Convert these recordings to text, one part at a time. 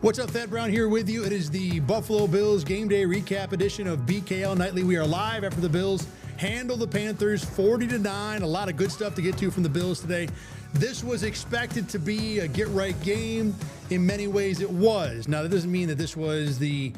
What's up, Thad Brown here with you. It is the Buffalo Bills Game Day Recap edition of BKL Nightly. We are live after the Bills handle the Panthers 40-9. A lot of good stuff to get to from the Bills today. This was expected to be a get-right game. In many ways, it was. Now, that doesn't mean that this was the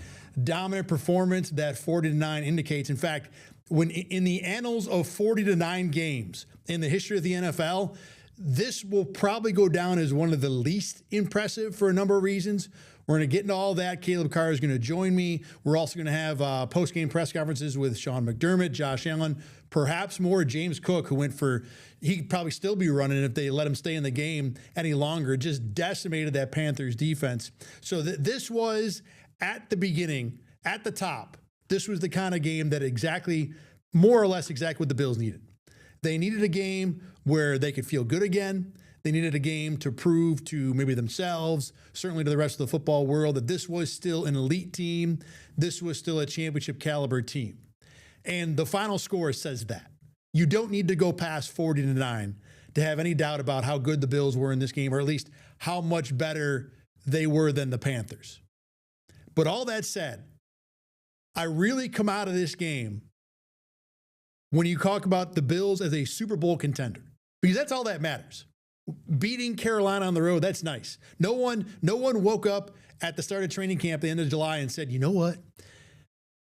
dominant performance that 40-9 indicates. In fact, when in the annals of 40-9 games in the history of the NFL, this will probably go down as one of the least impressive for a number of reasons. We're going to get into all that. Caleb Carr is going to join me. We're also going to have post-game press conferences with Sean McDermott, Josh Allen, perhaps more James Cook, who went for, he'd probably still be running if they let him stay in the game any longer. Just decimated that Panthers defense. So this was at the beginning, at the top. This was the kind of game that exactly, more or less exactly what the Bills needed. They needed a game where they could feel good again. They needed a game to prove to maybe themselves, certainly to the rest of the football world, that this was still an elite team. This was still a championship caliber team. And the final score says that. You don't need to go past 40-9 to have any doubt about how good the Bills were in this game, or at least how much better they were than the Panthers. But all that said, I really come out of this game when you talk about the Bills as a Super Bowl contender, because that's all that matters. Beating Carolina on the road, that's nice. No one woke up at the start of training camp at the end of July and said, you know what?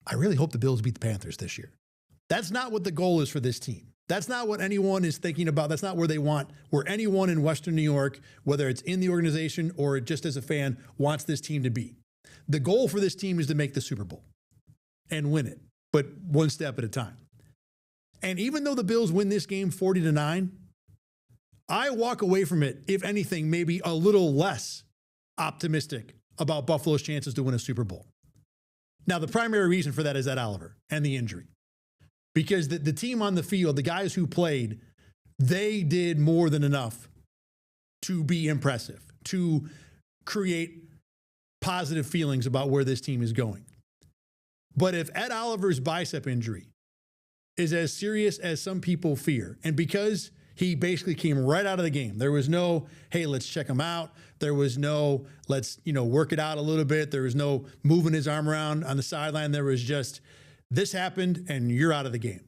I really hope the Bills beat the Panthers this year. That's not what the goal is for this team. That's not what anyone is thinking about. That's not where they want, where anyone in Western New York, whether it's in the organization or just as a fan, wants this team to be. The goal for this team is to make the Super Bowl and win it, but one step at a time. And even though the Bills win this game 40-9, I walk away from it, if anything, maybe a little less optimistic about Buffalo's chances to win a Super Bowl. Now, the primary reason for that is Ed Oliver and the injury. Because the team on the field, the guys who played, they did more than enough to be impressive, to create positive feelings about where this team is going. But if Ed Oliver's bicep injury is as serious as some people fear, and because he basically came right out of the game, there was no, hey, let's check him out. There was no, let's, work it out a little bit. There was no moving his arm around on the sideline. There was just, this happened and you're out of the game.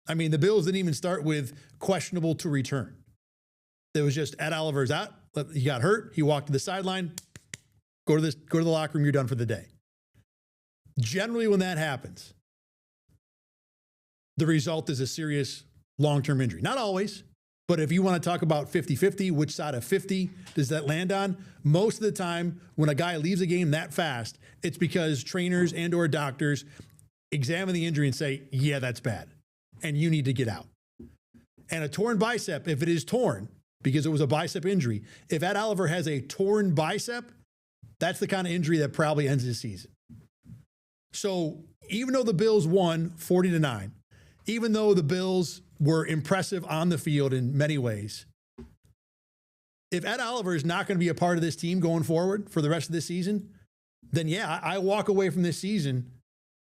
I mean, the Bills didn't even start with questionable to return. There was just Ed Oliver's out. He got hurt. He walked to the sideline. Go to the locker room. You're done for the day. Generally, when that happens, the result is a serious long-term injury. Not always, but if you want to talk about 50-50, which side of 50 does that land on? Most of the time, when a guy leaves a game that fast, it's because trainers and or doctors examine the injury and say, yeah, that's bad, and you need to get out. And a torn bicep, if it is torn, because it was a bicep injury, if Ed Oliver has a torn bicep, that's the kind of injury that probably ends his season. So even though the Bills won 40-9, even though the Bills were impressive on the field in many ways, if Ed Oliver is not going to be a part of this team going forward for the rest of this season, then yeah, I walk away from this season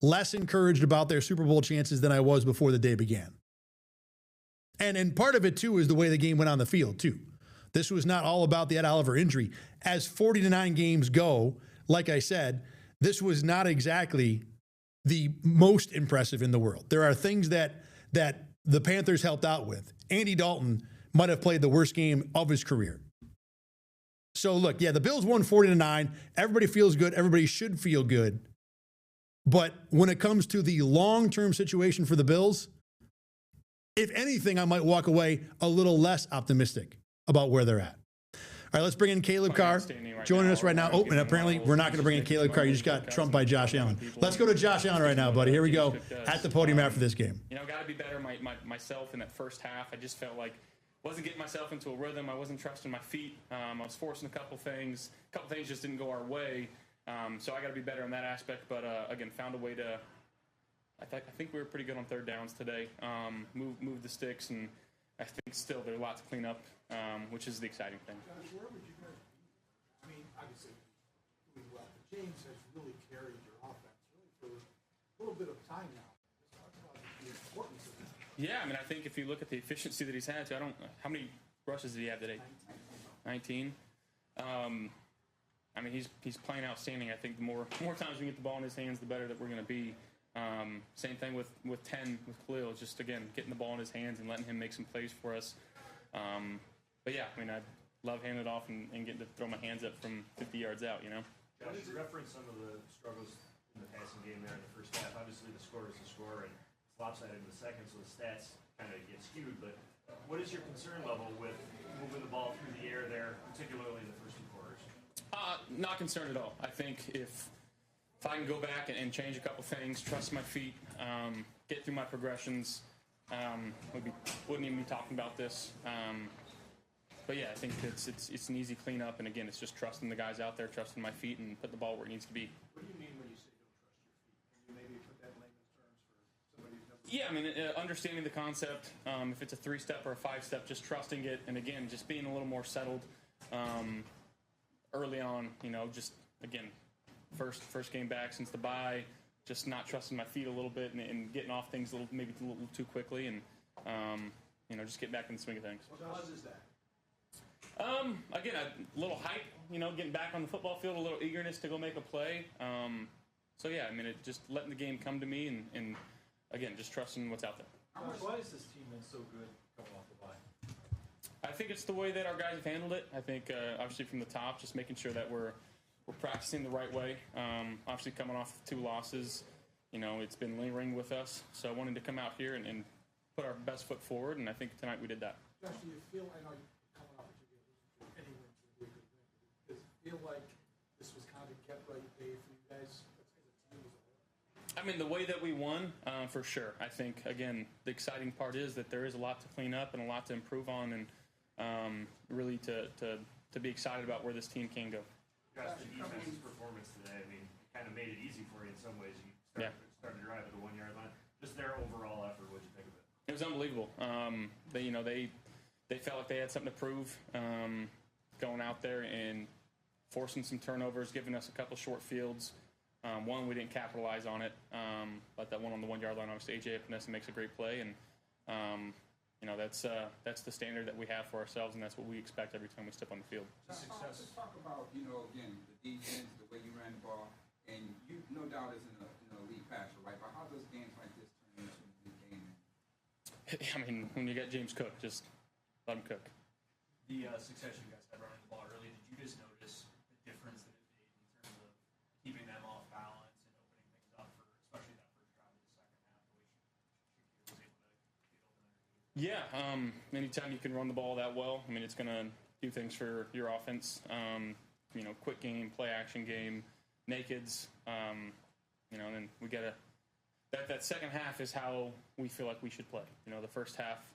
less encouraged about their Super Bowl chances than I was before the day began. And part of it, too, is the way the game went on the field, too. This was not all about the Ed Oliver injury. As 40-9 games go, like I said, this was not exactly the most impressive in the world. There are things that the Panthers helped out with. Andy Dalton might have played the worst game of his career. So look, yeah, the Bills won 40-9. Everybody feels good. Everybody should feel good. But when it comes to the long-term situation for the Bills, if anything, I might walk away a little less optimistic about where they're at. All right, let's bring in Caleb Carr joining us right now. Oh, and apparently we're not going to bring in Caleb Carr. You just got trumped by Josh Allen. Let's go to Josh Allen right now, buddy. Here we go at the podium after this game. Got to be better myself in that first half. I just felt like wasn't getting myself into a rhythm. I wasn't trusting my feet. I was forcing a couple things. A couple things just didn't go our way. So I got to be better in that aspect. But again, found a way to. I think we were pretty good on third downs today. Move the sticks, and I think still there's a lot to clean up, which is the exciting thing. Josh, where would you guys be? I mean, obviously, doing well. James has really carried your offense really for a little bit of time now. Let's talk about the importance of that. Yeah, I mean, I think if you look at the efficiency that he's had, how many rushes did he have today? 19. I mean, he's playing outstanding. I think the more times we get the ball in his hands, the better that we're going to be. Same thing with 10 with Khalil. Just again getting the ball in his hands and letting him make some plays for us. But yeah, I mean, I love handing it off and getting to throw my hands up from 50 yards out. Josh, you referenced some of the struggles in the passing game there in the first half. Obviously, the score is the score, and it's lopsided in the second, so the stats kind of get skewed. But what is your concern level with moving the ball through the air there, particularly in the first two quarters? Not concerned at all. I think if I can go back and change a couple things, trust my feet, get through my progressions, wouldn't even be talking about this. But yeah, I think it's an easy cleanup, and again, it's just trusting the guys out there, trusting my feet, and putting the ball where it needs to be. What do you mean when you say don't trust your feet? Can you maybe put that in layman's terms for somebody who doesn't? Yeah, I mean, understanding the concept, if it's a 3-step or a 5-step, just trusting it, and again, just being a little more settled early on. Just again, first game back since the bye, just not trusting my feet a little bit and getting off things maybe a little too quickly, and just get back in the swing of things. What causes that? Again, a little hype, getting back on the football field, a little eagerness to go make a play. So yeah, I mean, just letting the game come to me and again, just trusting what's out there. Why has this team been so good coming off the bye? I think it's the way that our guys have handled it. I think obviously from the top, just making sure that we're practicing the right way. Obviously coming off 2 losses, it's been lingering with us. So I wanted to come out here and put our best foot forward, and I think tonight we did that. Josh, do you feel, I know you're coming off a 2 games, any win would be a good win. Does it feel like this was kind of kept right day for you guys as a team as a whole? I mean, the way that we won, for sure. I think, again, the exciting part is that there is a lot to clean up and a lot to improve on, and really to be excited about where this team can go. Josh, the defense's performance today, I mean, kind of made it easy for you in some ways. You started to drive at the 1-yard line. Just their overall effort, what did you think of it? It was unbelievable. They felt like they had something to prove, going out there and forcing some turnovers, giving us a couple short fields. One, we didn't capitalize on it, but that one on the 1-yard line, obviously AJ Epinesa makes a great play, and that's the standard that we have for ourselves, and that's what we expect every time we step on the field. Let's talk about, again, the defense, the way you ran the ball, and you no doubt is an elite passer, right? But how does games like this turn into an elite game? I mean, when you got James Cook, just let him cook. The success you guys had running the ball early, did you just notice the difference that it made in terms of keeping them off balance and opening things up for, especially that first drive of the second half, the way Shakir was able to get open there? Yeah, anytime you can run the ball that well, I mean, it's going to do things for your offense. Quick game, play action game, nakeds, and then we got to. That second half is how we feel like we should play. The first half,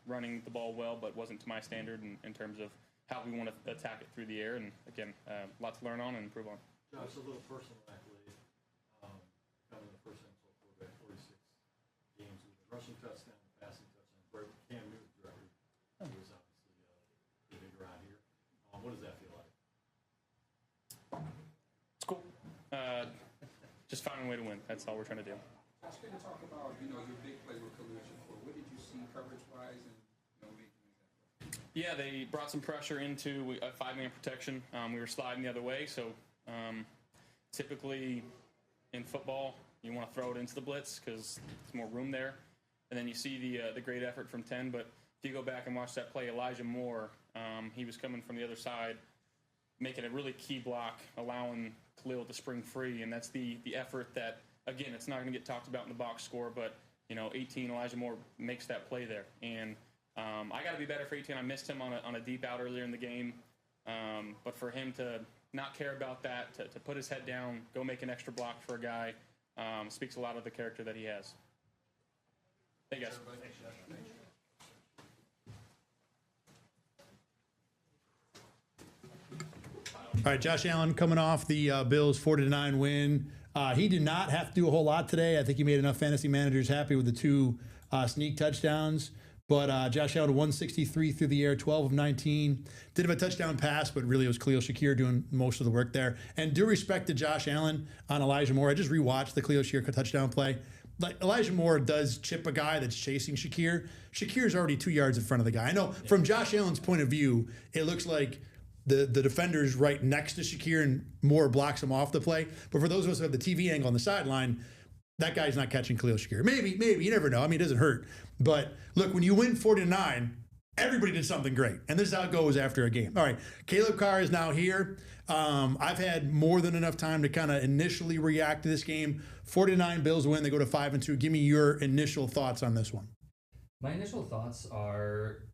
running the ball well, but wasn't to my standard in terms of how we want to attack it through the air. And again, a lot to learn on and improve on. Josh, a little personal accolade. Coming the first NFL quarterback, 46 games with a rushing touchdown, passing touchdown, break Cam Newton's record. He was obviously the big around here. What does that feel like? It's cool. Just finding a way to win. That's all we're trying to do. Josh, can you talk about, your big play with Khalil Shakir? What did you see coverage-wise and, making that play? Yeah, they brought some pressure into a 5-man protection. We were sliding the other way, so typically in football, you want to throw it into the blitz because there's more room there. And then you see the great effort from 10, but if you go back and watch that play, Elijah Moore, he was coming from the other side, making a really key block, allowing Khalil to spring free, and that's the effort that, again, it's not going to get talked about in the box score, but, 18, Elijah Moore makes that play there. And I got to be better for 18. I missed him on a deep out earlier in the game. But for him to not care about that, to put his head down, go make an extra block for a guy, speaks a lot of the character that he has. Thank you, guys. All right, Josh Allen coming off the Bills 40-9 win. He did not have to do a whole lot today. I think he made enough fantasy managers happy with the 2 sneak touchdowns. But Josh Allen, 163 through the air, 12 of 19. Did have a touchdown pass, but really it was Khalil Shakir doing most of the work there. And due respect to Josh Allen on Elijah Moore, I just rewatched the Khalil Shakir touchdown play. Like Elijah Moore does chip a guy that's chasing Shakir. Shakir's already 2 yards in front of the guy. I know from Josh Allen's point of view, it looks like the defender's right next to Shakir and Moore blocks him off the play. But for those of us who have the TV angle on the sideline, that guy's not catching Khalil Shakir. Maybe, you never know. I mean, it doesn't hurt. But look, when you win 40-9, everybody did something great. And this is how it goes after a game. All right, Caleb Carr is now here. I've had more than enough time to kind of initially react to this game. 49 Bills win. They go to 5-2. Give me your initial thoughts on this one. My initial thoughts are,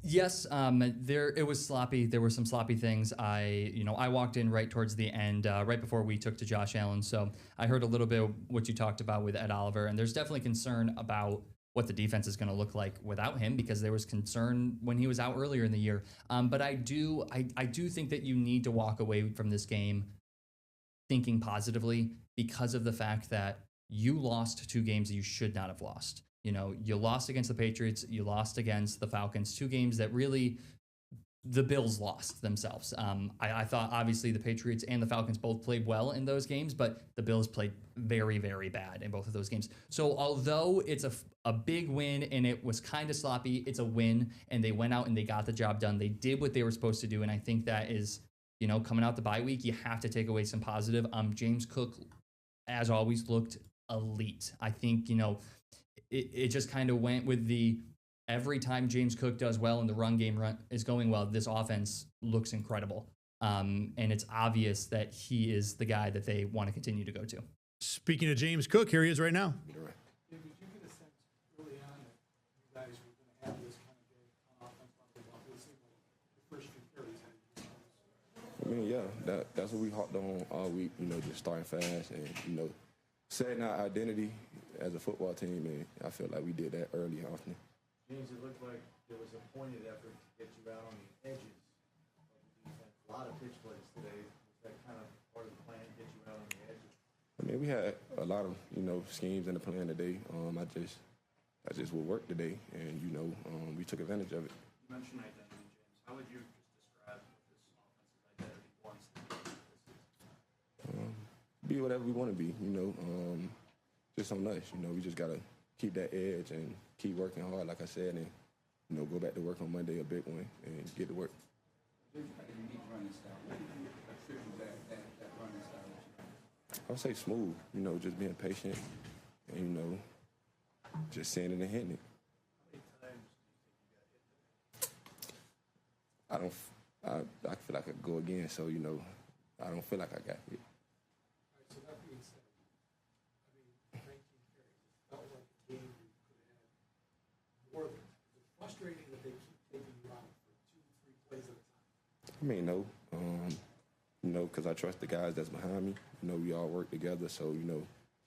yes, it was sloppy. There were some sloppy things. I walked in right towards the end, right before we took to Josh Allen. So I heard a little bit of what you talked about with Ed Oliver, and there's definitely concern about what the defense is going to look like without him, because there was concern when he was out earlier in the year. But I do think that you need to walk away from this game thinking positively, because of the fact that you lost 2 games that you should not have lost. You lost against the Patriots, you lost against the Falcons, 2 games that really the Bills lost themselves. I thought obviously the Patriots and the Falcons both played well in those games, but the Bills played very, very bad in both of those games. So although it's a big win and it was kind of sloppy, it's a win, and they went out and they got the job done. They did what they were supposed to do, and I think that is, coming out the bye week, you have to take away some positive. James Cook, as always, looked elite. I think, it just kind of went with every time James Cook does well and the run game is going well, this offense looks incredible. And it's obvious that he is the guy that they want to continue to go to. Speaking of James Cook, here he is right now. Did you get a sense early on that you guys were going to have this kind of game on offense? It seemed like the first few carries had. I mean, yeah, that's what we hopped on all week, just starting fast and, setting our identity as a football team, and I feel like we did that early and often. James, it looked like there was a pointed effort to get you out on the edges of the defense. A lot of pitch plays today. Was that kind of part of the plan, to get you out on the edges? I mean, we had a lot of, schemes in the plan today. I just would work today, and, we took advantage of it. You mentioned identity, James. How would you just describe what this offensive identity wants to be this season? Be whatever we want to be, just on us. We just got to keep that edge and keep working hard, like I said, and, go back to work on Monday, a big one, and get to work. There's a unique running style. What do you attribute that running style? I would say smooth, just being patient and, just seeing it and hitting it. I feel like I could go again, so, I don't feel like I got hit. So that being said, 19 carries. It felt like a game you could have had more than. Is it frustrating that they keep taking you out for 2-3 plays at a time? I mean, no. Because I trust the guys that's behind me. We all work together, so,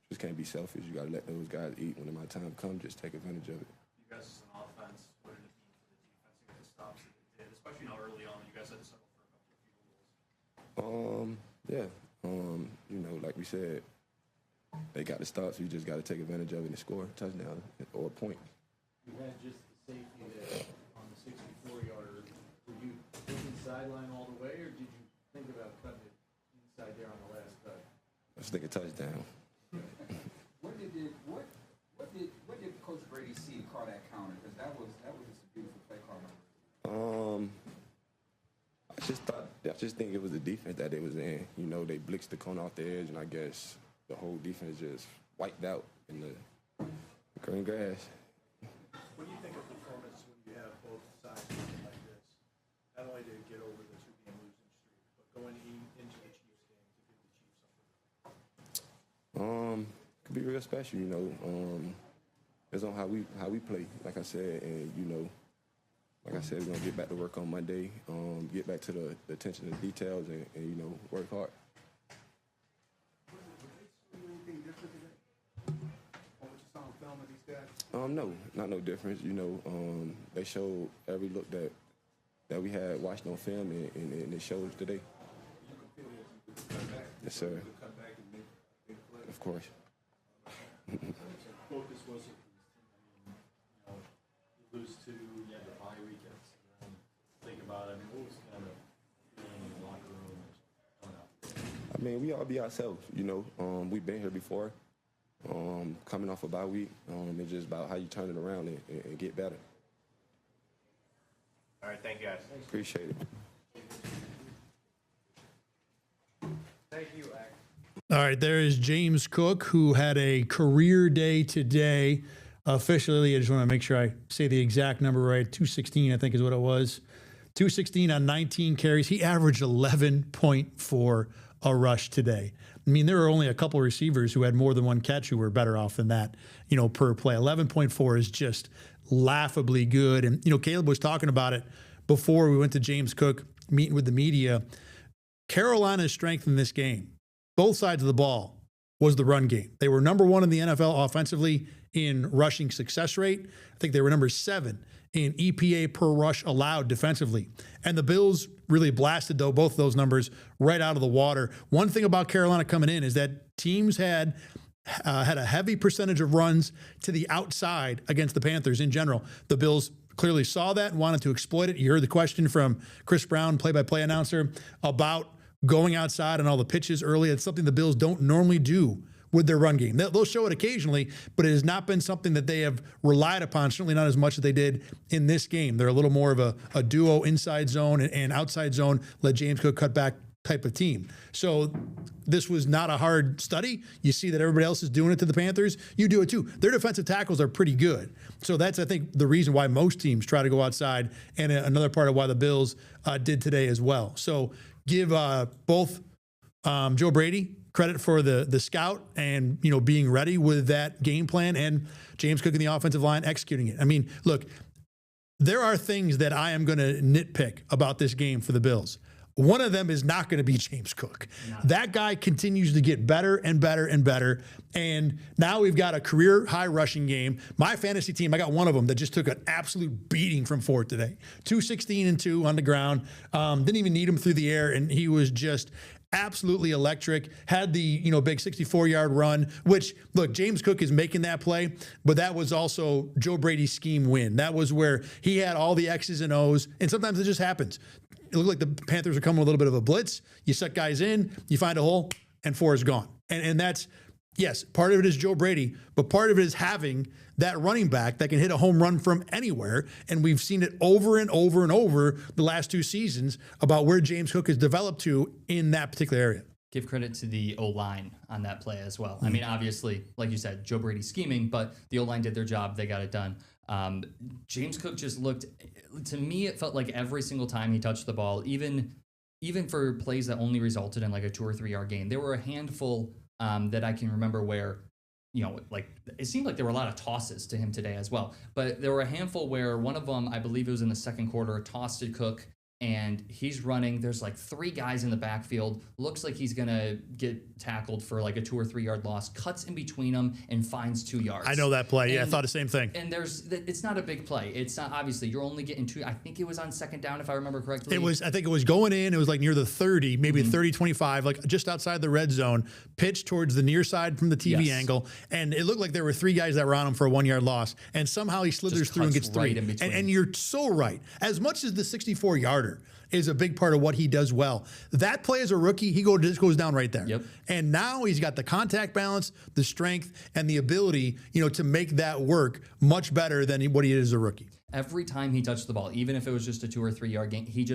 just can't be selfish. You got to let those guys eat. When my time comes, just take advantage of it. You guys as an offense, what did it mean for the defense to get the stops that they did, especially early on? You guys had to settle for a couple of field goals. Yeah. Like we said, they got the stops. You just got to take advantage of it and score a touchdown or a point. You had just the safety there on the 64-yarder. Were you thinking sideline all the way, or did you think about cutting it inside there on the last cut? I was thinking touchdown. What did Coach Brady see to call that counter? Because that was just a beautiful play call. I just think it was the defense that they was in. They blitzed the corner off the edge, and I guess the whole defense just wiped out in the green grass. What do you think of performance when you have both sides like this? Not only to get over the 2-game losing streak, but going into the Chiefs game to give the Chiefs something? Could be real special, It's on how we play, like I said, and like I said, we're gonna get back to work on Monday, get back to the attention to details, and work hard. Would they see anything different today? Or what you saw on film of these guys? No, not no difference. They showed every look that we had watched on film, and it shows today. You can feel it. You can cut back. Yes, sir. You can cut back and make big plays. Of course. Focus was it? You lose to the bye week. Think about it. What was kind of feeling in the locker room coming out? I mean, we all be ourselves. We've been here before. Coming off a bye week, it's just about how you turn it around and get better. All right, thank you guys. Appreciate it. Thank you, Ack. All right, there is James Cook, who had a career day today. Officially, I just want to make sure I say the exact number right. 216, I think, is what it was. 216 on 19 carries. He averaged 11.4 a rush today. I mean, there are only a couple receivers who had more than one catch who were better off than that, per play. 11.4 is just laughably good. And, Caleb was talking about it before we went to James Cook meeting with the media. Carolina's strength in this game, both sides of the ball, was the run game. They were number 1 in the NFL offensively in rushing success rate. I think they were number 7 in EPA per rush allowed defensively. And the Bills really blasted both of those numbers right out of the water. One thing about Carolina coming in is that teams had a heavy percentage of runs to the outside against the Panthers in general. The Bills clearly saw that and wanted to exploit it. You heard the question from Chris Brown, play-by-play announcer, about going outside on all the pitches early. It's something the Bills don't normally do with their run game. They'll show it occasionally, but it has not been something that they have relied upon, certainly not as much as they did in this game. They're a little more of a duo inside zone and outside zone, let James Cook cut back type of team. So this was not a hard study. You see that everybody else is doing it to the Panthers. You do it too. Their defensive tackles are pretty good. So that's, I think, the reason why most teams try to go outside, and another part of why the Bills did today as well. So give both Joe Brady credit for the scout and, being ready with that game plan, and James Cook and the offensive line executing it. I mean, look, there are things that I am going to nitpick about this game for the Bills. One of them is not going to be James Cook. No. That guy continues to get better and better and better. And now we've got a career high rushing game. My fantasy team, I got one of them that just took an absolute beating from Fort today. 216 and 2 on the ground. Didn't even need him through the air. And he was just absolutely electric. Had the, big 64-yard run, which, look, James Cook is making that play, but that was also Joe Brady's scheme win. That was where he had all the X's and O's, and sometimes it just happens. It looked like the Panthers are coming with a little bit of a blitz. You set guys in, you find a hole, and 4 is gone. And that's, yes, part of it is Joe Brady, but part of it is having that running back that can hit a home run from anywhere. And we've seen it over and over and over the last 2 seasons about where James Cook has developed to in that particular area. Give credit to the O-line on that play as well. I mean, obviously, like you said, Joe Brady scheming, but the O-line did their job. They got it done. James Cook just looked, to me, it felt like every single time he touched the ball, even for plays that only resulted in like a 2 or 3 yard gain, there were a handful that I can remember where, like it seemed like there were a lot of tosses to him today as well. But there were a handful where one of them, I believe it was in the second quarter, tossed to Cook, and he's running. There's like 3 guys in the backfield. Looks like he's going to get tackled for like a 2 or 3 yard loss. Cuts in between them and finds 2 yards. I know that play. I thought the same thing. And it's not a big play. It's not, obviously, you're only getting 2. I think it was on second down, if I remember correctly. I think it was going in. It was like near the 30, maybe 30, 25, like just outside the red zone, pitched towards the near side from the TV angle. And it looked like there were 3 guys that were on him for a 1 yard loss. And somehow he slithers through and gets 3. Right in between. And you're so right. As much as the 64-yarder is a big part of what he does well, that play as a rookie, he just goes down right there. Yep. And now he's got the contact balance, the strength, and the ability, to make that work much better than what he is as a rookie. Every time he touched the ball, even if it was just a 2 or 3 yard gain, he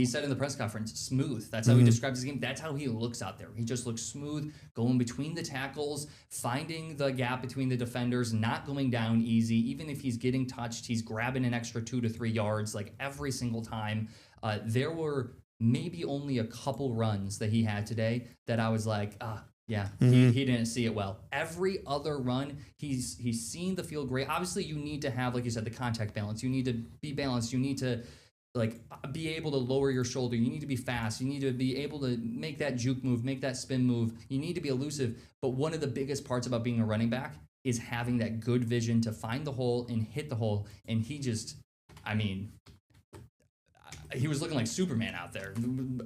said in the press conference, smooth. That's how he describes his game. That's how he looks out there. He just looks smooth, going between the tackles, finding the gap between the defenders, not going down easy. Even if he's getting touched, he's grabbing an extra 2 to 3 yards, like every single time. There were maybe only a couple runs that he had today that I was like, he didn't see it well. Every other run, he's seen the field great. Obviously, you need to have, like you said, the contact balance. You need to be balanced. You need to be able to lower your shoulder. You need to be fast. You need to be able to make that juke move, make that spin move. You need to be elusive. But one of the biggest parts about being a running back is having that good vision to find the hole and hit the hole. And he just, he was looking like Superman out there.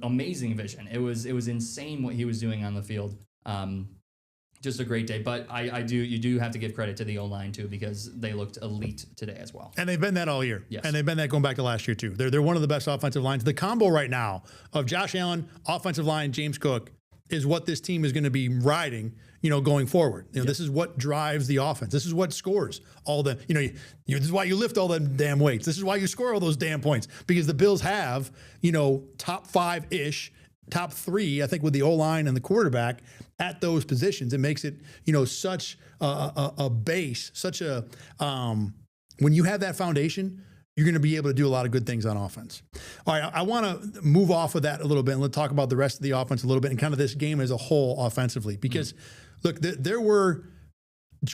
Amazing vision. It was insane what he was doing on the field. Just a great day. But you do have to give credit to the O-line too, because they looked elite today as well. And they've been that all year. Yes. And they've been that going back to last year too. They're one of the best offensive lines. The combo right now of Josh Allen, offensive line, James Cook, is what this team is going to be riding, going forward. This is what drives the offense. This is what scores all the, this is why you lift all them damn weights. This is why you score all those damn points, because the Bills have, top 5-ish top 3, I think, with the O-line and the quarterback at those positions. It makes it, such a base, such a, when you have that foundation, you're going to be able to do a lot of good things on offense. All right, I want to move off of that a little bit and let's talk about the rest of the offense a little bit and kind of this game as a whole offensively. Because, look, there were,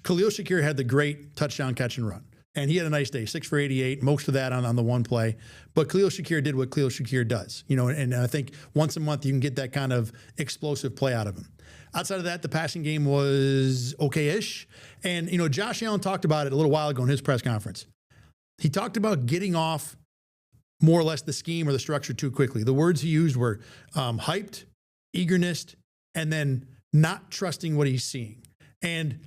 Khalil Shakir had the great touchdown catch and run. And he had a nice day, 6 for 88, most of that on the one play. But Khalil Shakir did what Khalil Shakir does, and I think once a month you can get that kind of explosive play out of him. Outside of that, the passing game was okay-ish. And, Josh Allen talked about it a little while ago in his press conference. He talked about getting off more or less the scheme or the structure too quickly. The words he used were hyped, eagerness, and then not trusting what he's seeing. And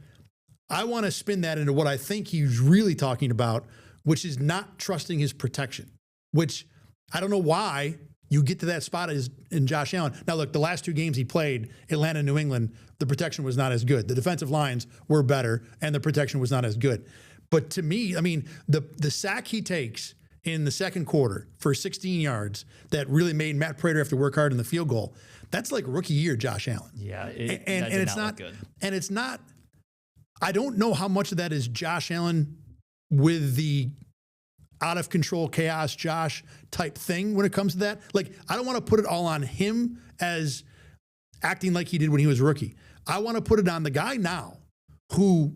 I want to spin that into what I think he's really talking about, which is not trusting his protection, which I don't know why you get to that spot in Josh Allen. Now, look, the last 2 games he played, Atlanta and New England, the protection was not as good. The defensive lines were better, and the protection was not as good. But to me, I mean, the sack he takes in the second quarter for 16 yards that really made Matt Prater have to work hard in the field goal, that's like rookie year Josh Allen. Yeah, and it's not good. And it's not, I don't know how much of that is Josh Allen with the out of control chaos Josh type thing when it comes to that. Like, I don't want to put it all on him as acting like he did when he was a rookie. I want to put it on the guy now who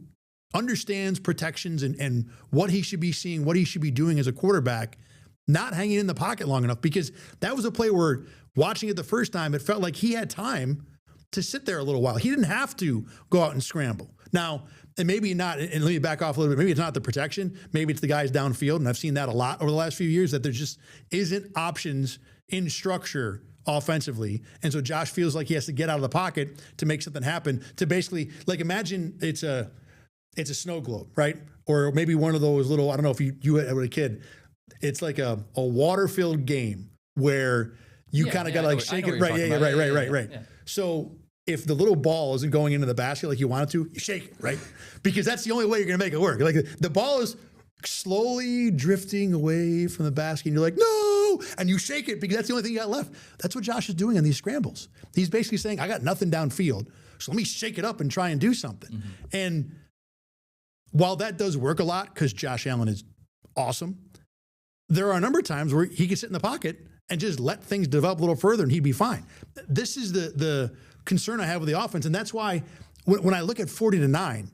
understands protections and what he should be seeing, what he should be doing as a quarterback, not hanging in the pocket long enough, because that was a play where watching it the first time, it felt like he had time to sit there a little while. He didn't have to go out and scramble. Now, and maybe not, and let me back off a little bit, maybe it's not the protection, maybe it's the guys downfield, and I've seen that a lot over the last few years, that there just isn't options in structure offensively. And so Josh feels like he has to get out of the pocket to make something happen, to basically, like, imagine it's a snow globe, right? Or maybe one of those little, I don't know if you were a kid, it's like a water-filled game where you kind of got to like shake it. Right. Yeah. So if the little ball isn't going into the basket like you want it to, you shake it, right? Because that's the only way you're going to make it work. Like, the ball is slowly drifting away from the basket, and you're like, no, and you shake it because that's the only thing you got left. That's what Josh is doing on these scrambles. He's basically saying, I got nothing downfield, so let me shake it up and try and do something. Mm-hmm. And while that does work a lot because Josh Allen is awesome, there are a number of times where he can sit in the pocket and just let things develop a little further and he'd be fine. This is the concern I have with the offense. And that's why when I look at 40-9,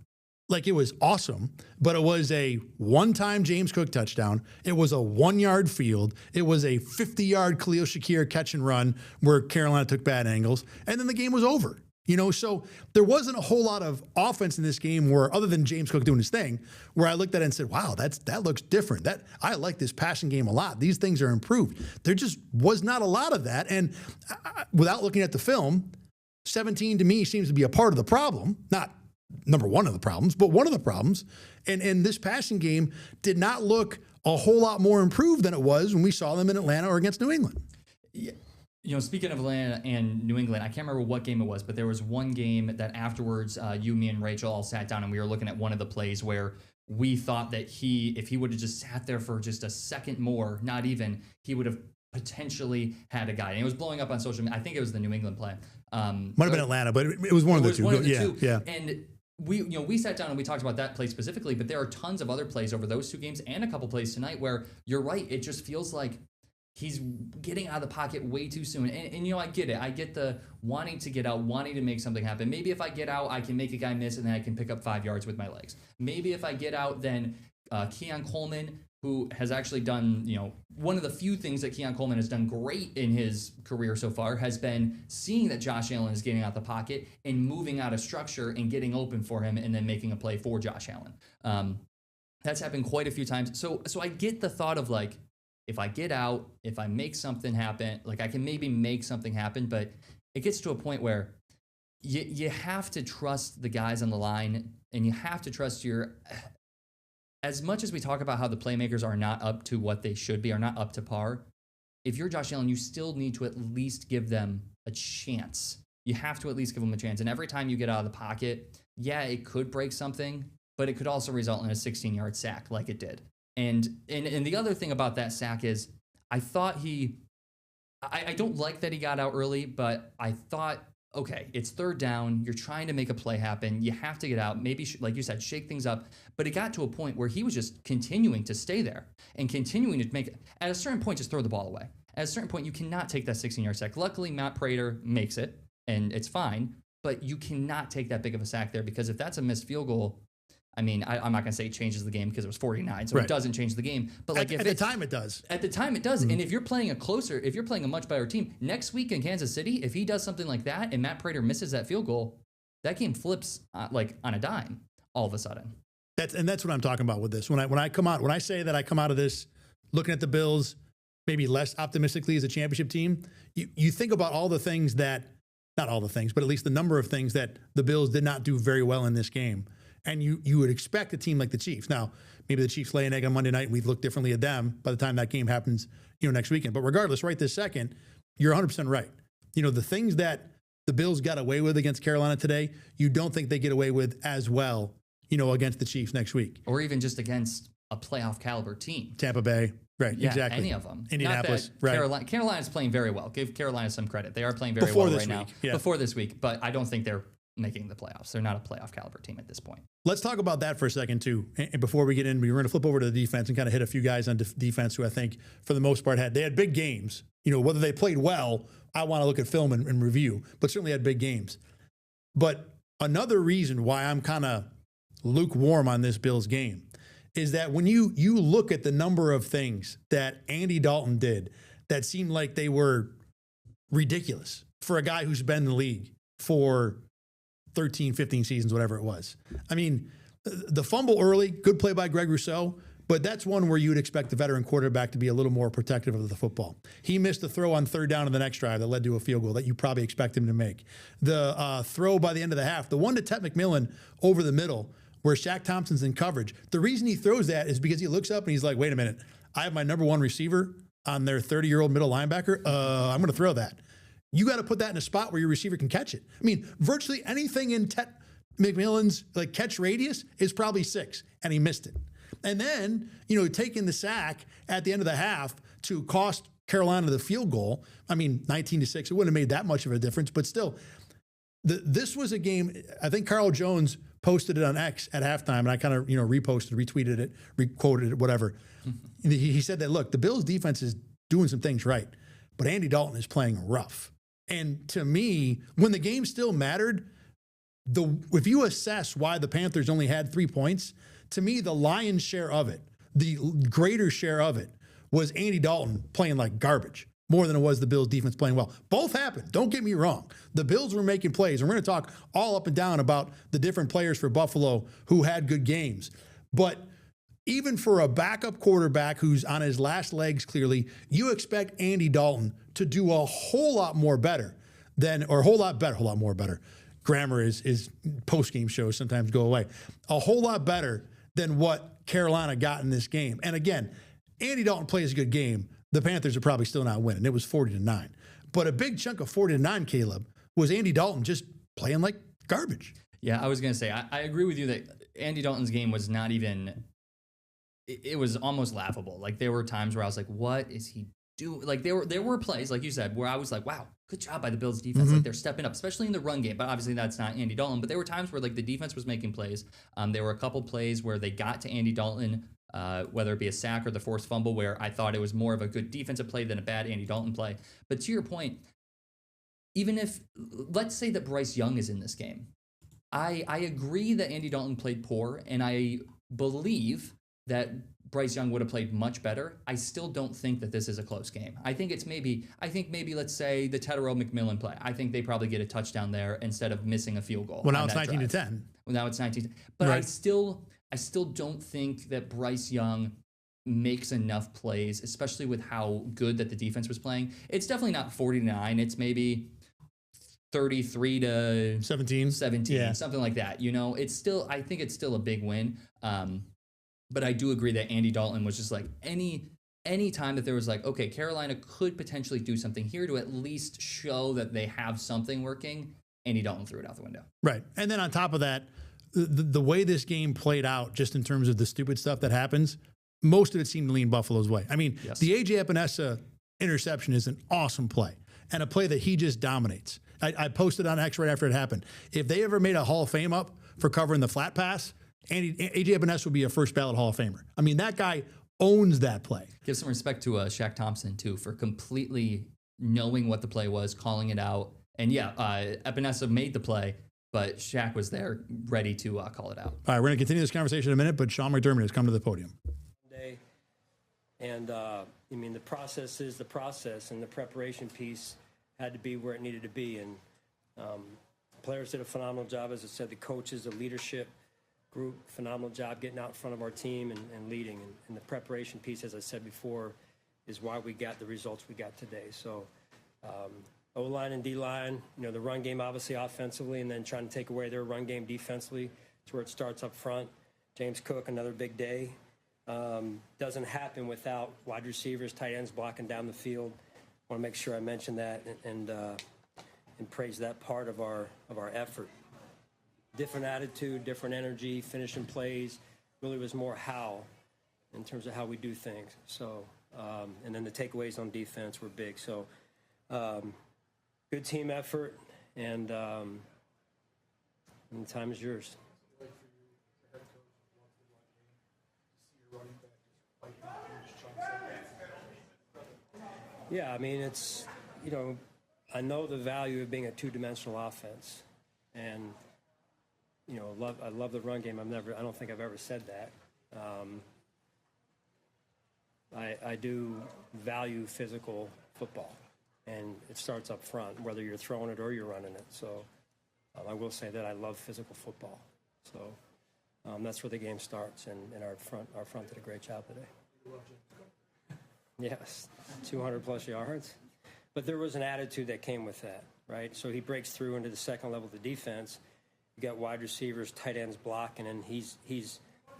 like, it was awesome, but it was a one-time James Cook touchdown. It was a 1-yard field. It was a 50-yard Khalil Shakir catch and run where Carolina took bad angles. And then the game was over. So there wasn't a whole lot of offense in this game where, other than James Cook doing his thing, where I looked at it and said, wow, that looks different. I like this passing game a lot. These things are improved. There just was not a lot of that. And without looking at the film, 17 to me seems to be a part of the problem, not number one of the problems, but one of the problems. And this passing game did not look a whole lot more improved than it was when we saw them in Atlanta or against New England. Yeah. Speaking of Atlanta and New England, I can't remember what game it was, but there was one game that afterwards, you, me, and Rachel all sat down and we were looking at one of the plays where we thought that if he would have just sat there for just a second more, not even, he would have potentially had a guy. And it was blowing up on social media. I think it was the New England play. Might have been Atlanta, but it was one of the two. Yeah. And we sat down and we talked about that play specifically, but there are tons of other plays over those 2 games and a couple plays tonight where you're right. It just feels like he's getting out of the pocket way too soon. And I get it. I get the wanting to get out, wanting to make something happen. Maybe if I get out, I can make a guy miss and then I can pick up 5 yards with my legs. Maybe if I get out, then Keon Coleman, who has actually done, one of the few things that Keon Coleman has done great in his career so far has been seeing that Josh Allen is getting out the pocket and moving out of structure and getting open for him and then making a play for Josh Allen. That's happened quite a few times. So I get the thought of, like, if I get out, if I make something happen, like, I can maybe make something happen, but it gets to a point where you have to trust the guys on the line, and you have to trust as much as we talk about how the playmakers are not up to what they should be, are not up to par, if you're Josh Allen, you still need to at least give them a chance. You have to at least give them a chance. And every time you get out of the pocket, yeah, it could break something, but it could also result in a 16-yard sack like it did. And the other thing about that sack is I thought I don't like that he got out early, but I thought, okay, it's third down. You're trying to make a play happen. You have to get out. Maybe, like you said, shake things up. But it got to a point where he was just continuing to stay there and continuing to make it. At a certain point, just throw the ball away. At a certain point, you cannot take that 16-yard sack. Luckily, Matt Prater makes it, and it's fine. But you cannot take that big of a sack there, because if that's a missed field goal, I mean, I'm not going to say it changes the game because it was 49, so Right. it doesn't change the game. But like at the time, it does. At the time, it does. And if you're playing if you're playing a much better team, next week in Kansas City, if he does something like that and Matt Prater misses that field goal, that game flips like on a dime all of a sudden. That's what I'm talking about with this. When I say that I come out of this looking at the Bills maybe less optimistically as a championship team, you think about all the things that, not all the things, but at least the number of things that the Bills did not do very well in this game. And you would expect a team like the Chiefs. Now, maybe the Chiefs lay an egg on Monday night and we'd look differently at them by the time that game happens, next weekend. But regardless, right this second, you're 100% right. The things that the Bills got away with against Carolina today, you don't think they get away with as well, against the Chiefs next week. Or even just against a playoff caliber team. Tampa Bay. Right, Yeah, exactly. any of them. Indianapolis, Not that right. Carolina's playing very well. Give Carolina some credit. They are playing very Before well this right now. week, yeah. Before this week, but I don't think they're making the playoffs. They're not a playoff caliber team at this point. Let's talk about that for a second, too. And before we get in, we're going to flip over to the defense and kind of hit a few guys on defense who I think, for the most part, they had big games. Whether they played well, I want to look at film and review, but certainly had big games. But another reason why I'm kind of lukewarm on this Bills game is that when you look at the number of things that Andy Dalton did that seemed like they were ridiculous for a guy who's been in the league for 13, 15 seasons, whatever it was. I mean, the fumble early, good play by Greg Rousseau, but that's one where you would expect the veteran quarterback to be a little more protective of the football. He missed a throw on third down in the next drive that led to a field goal that you probably expect him to make. The throw by the end of the half, the one to Ted McMillan over the middle, where Shaq Thompson's in coverage. The reason he throws that is because he looks up and he's like, wait a minute, I have my number one receiver on their 30-year-old middle linebacker. I'm going to throw that. You got to put that in a spot where your receiver can catch it. I mean, virtually anything in Ted McMillan's catch radius is probably 6, and he missed it. And then, taking the sack at the end of the half to cost Carolina the field goal. I mean, 19-6, it wouldn't have made that much of a difference, but still, this was a game. I think Carl Jones posted it on X at halftime, and I kind of, reposted, retweeted it, requoted it, whatever. He said that, look, the Bills defense is doing some things right, but Andy Dalton is playing rough. And to me, when the game still mattered, if you assess why the Panthers only had 3 points, to me, the lion's share of it, the greater share of it, was Andy Dalton playing like garbage more than it was the Bills defense playing well. Both happened. Don't get me wrong. The Bills were making plays, and we're going to talk all up and down about the different players for Buffalo who had good games. But even for a backup quarterback who's on his last legs, clearly, you expect Andy Dalton to do a whole lot more better or a whole lot more better. Grammar is post-game shows sometimes go away. A whole lot better than what Carolina got in this game. And again, Andy Dalton plays a good game. The Panthers are probably still not winning. It was 40-9. But a big chunk of 40-9, Caleb, was Andy Dalton just playing like garbage. Yeah, I was going to say, I agree with you that Andy Dalton's game was not even, it was almost laughable. Like, there were times where I was like, what is he doing? Like, there were plays, like you said, where I was like, wow, good job by the Bills defense. Like, they're stepping up, especially in the run game. But obviously that's not Andy Dalton. But there were times where, like, the defense was making plays. There were a couple plays where they got to Andy Dalton, whether it be a sack or the forced fumble, where I thought it was more of a good defensive play than a bad Andy Dalton play. But to your point, even if, let's say that Bryce Young is in this game, I agree that Andy Dalton played poor, and I believe that Bryce Young would have played much better. I still don't think that this is a close game. I think maybe, let's say, the Tedero McMillan play. I think they probably get a touchdown there instead of missing a field goal. Well, now it's 19-10. Well, now it's 19. But right. I still don't think that Bryce Young makes enough plays, especially with how good that the defense was playing. It's definitely not 40-9. It's maybe 33 to 17, yeah. Something like that. I think it's still a big win. But I do agree that Andy Dalton was just like any time that there was like, okay, Carolina could potentially do something here to at least show that they have something working, Andy Dalton threw it out the window. Right. And then on top of that, the way this game played out, just in terms of the stupid stuff that happens, most of it seemed to lean Buffalo's way. I mean, yes. the A.J. Epinesa interception is an awesome play and a play that he just dominates. I posted on X right after it happened. If they ever made a Hall of Fame up for covering the flat pass, A.J. Epinesa would be a first ballot Hall of Famer. I mean, that guy owns that play. Give some respect to Shaq Thompson, too, for completely knowing what the play was, calling it out. And yeah, Epinesa made the play, but Shaq was there ready to call it out. All right, we're going to continue this conversation in a minute, but Sean McDermott has come to the podium. And, I mean, the process is the process, and the preparation piece had to be where it needed to be. And players did a phenomenal job. As I said, the coaches, the leadership group, phenomenal job getting out in front of our team and leading. And the preparation piece, as I said before, is why we got the results we got today. So O-line and D-line, the run game obviously offensively, and then trying to take away their run game defensively to where it starts up front. James Cook, another big day. Doesn't happen without wide receivers, tight ends blocking down the field. I want to make sure I mention that and praise that part of our effort. Different attitude, different energy, finishing plays. Really was more how in terms of how we do things. So, and then the takeaways on defense were big. So, good team effort, and the time is yours. Yeah, I mean, it's, I know the value of being a two-dimensional offense, and, I love the run game. I don't think I've ever said that. I do value physical football, and it starts up front, whether you're throwing it or you're running it. So I will say that I love physical football. So that's where the game starts, and our front did a great job today. Yes, 200-plus yards. But there was an attitude that came with that, right? So he breaks through into the second level of the defense. You got wide receivers, tight ends blocking, and he's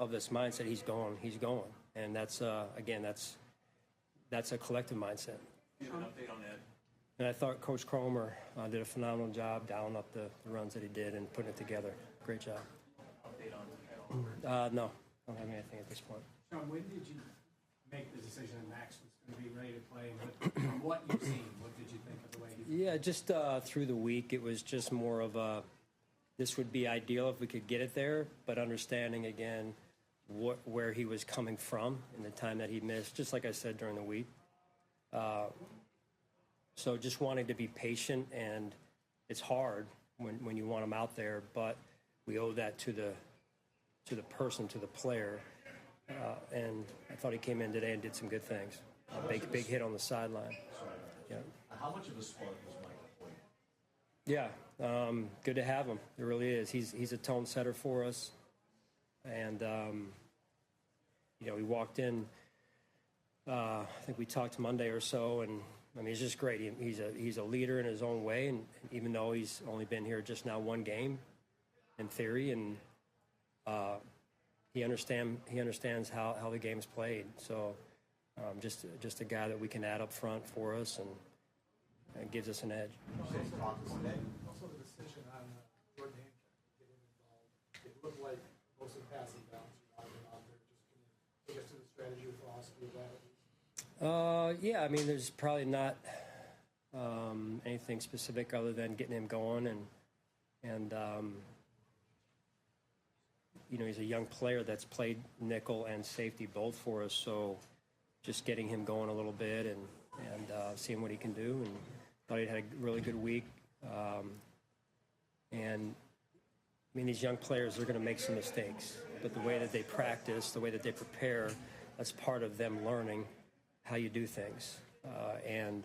of this mindset. He's going. And that's, again, that's a collective mindset. Do you have an update on that? And I thought Coach Cromer did a phenomenal job dialing up the runs that he did and putting it together. Great job. Update on No, I don't have anything at this point. Sean, when did you make the decision that Max was going to be ready to play? From what you've seen, what did you think of the way he Yeah, just through the week, it was just more of a, this would be ideal if we could get it there, but understanding, again, where he was coming from and the time that he missed, just like I said during the week. So just wanting to be patient, and it's hard when you want him out there, but we owe that to the person, to the player. And I thought he came in today and did some good things. A big hit on the sideline. Yeah. How much of a spark was Michael for you? Yeah, good to have him. It really is. He's a tone setter for us, and we walked in. I think we talked Monday or so, and I mean, he's just great. He's a leader in his own way, and even though he's only been here just now one game, in theory, and he understands how the game's played. So just a guy that we can add up front for us, and it gives us an edge. Also the decision on Jordan Hankins getting involved. It looked like most of the passing downs you wanted him out there. Just can you take us to the strategy or philosophy of that? Yeah, I mean, there's probably not anything specific other than getting him going, and he's a young player that's played nickel and safety both for us, so just getting him going a little bit and seeing what he can do, and thought he had a really good week. And I mean, these young players are going to make some mistakes, but the way that they practice, the way that they prepare, that's part of them learning how you do things. And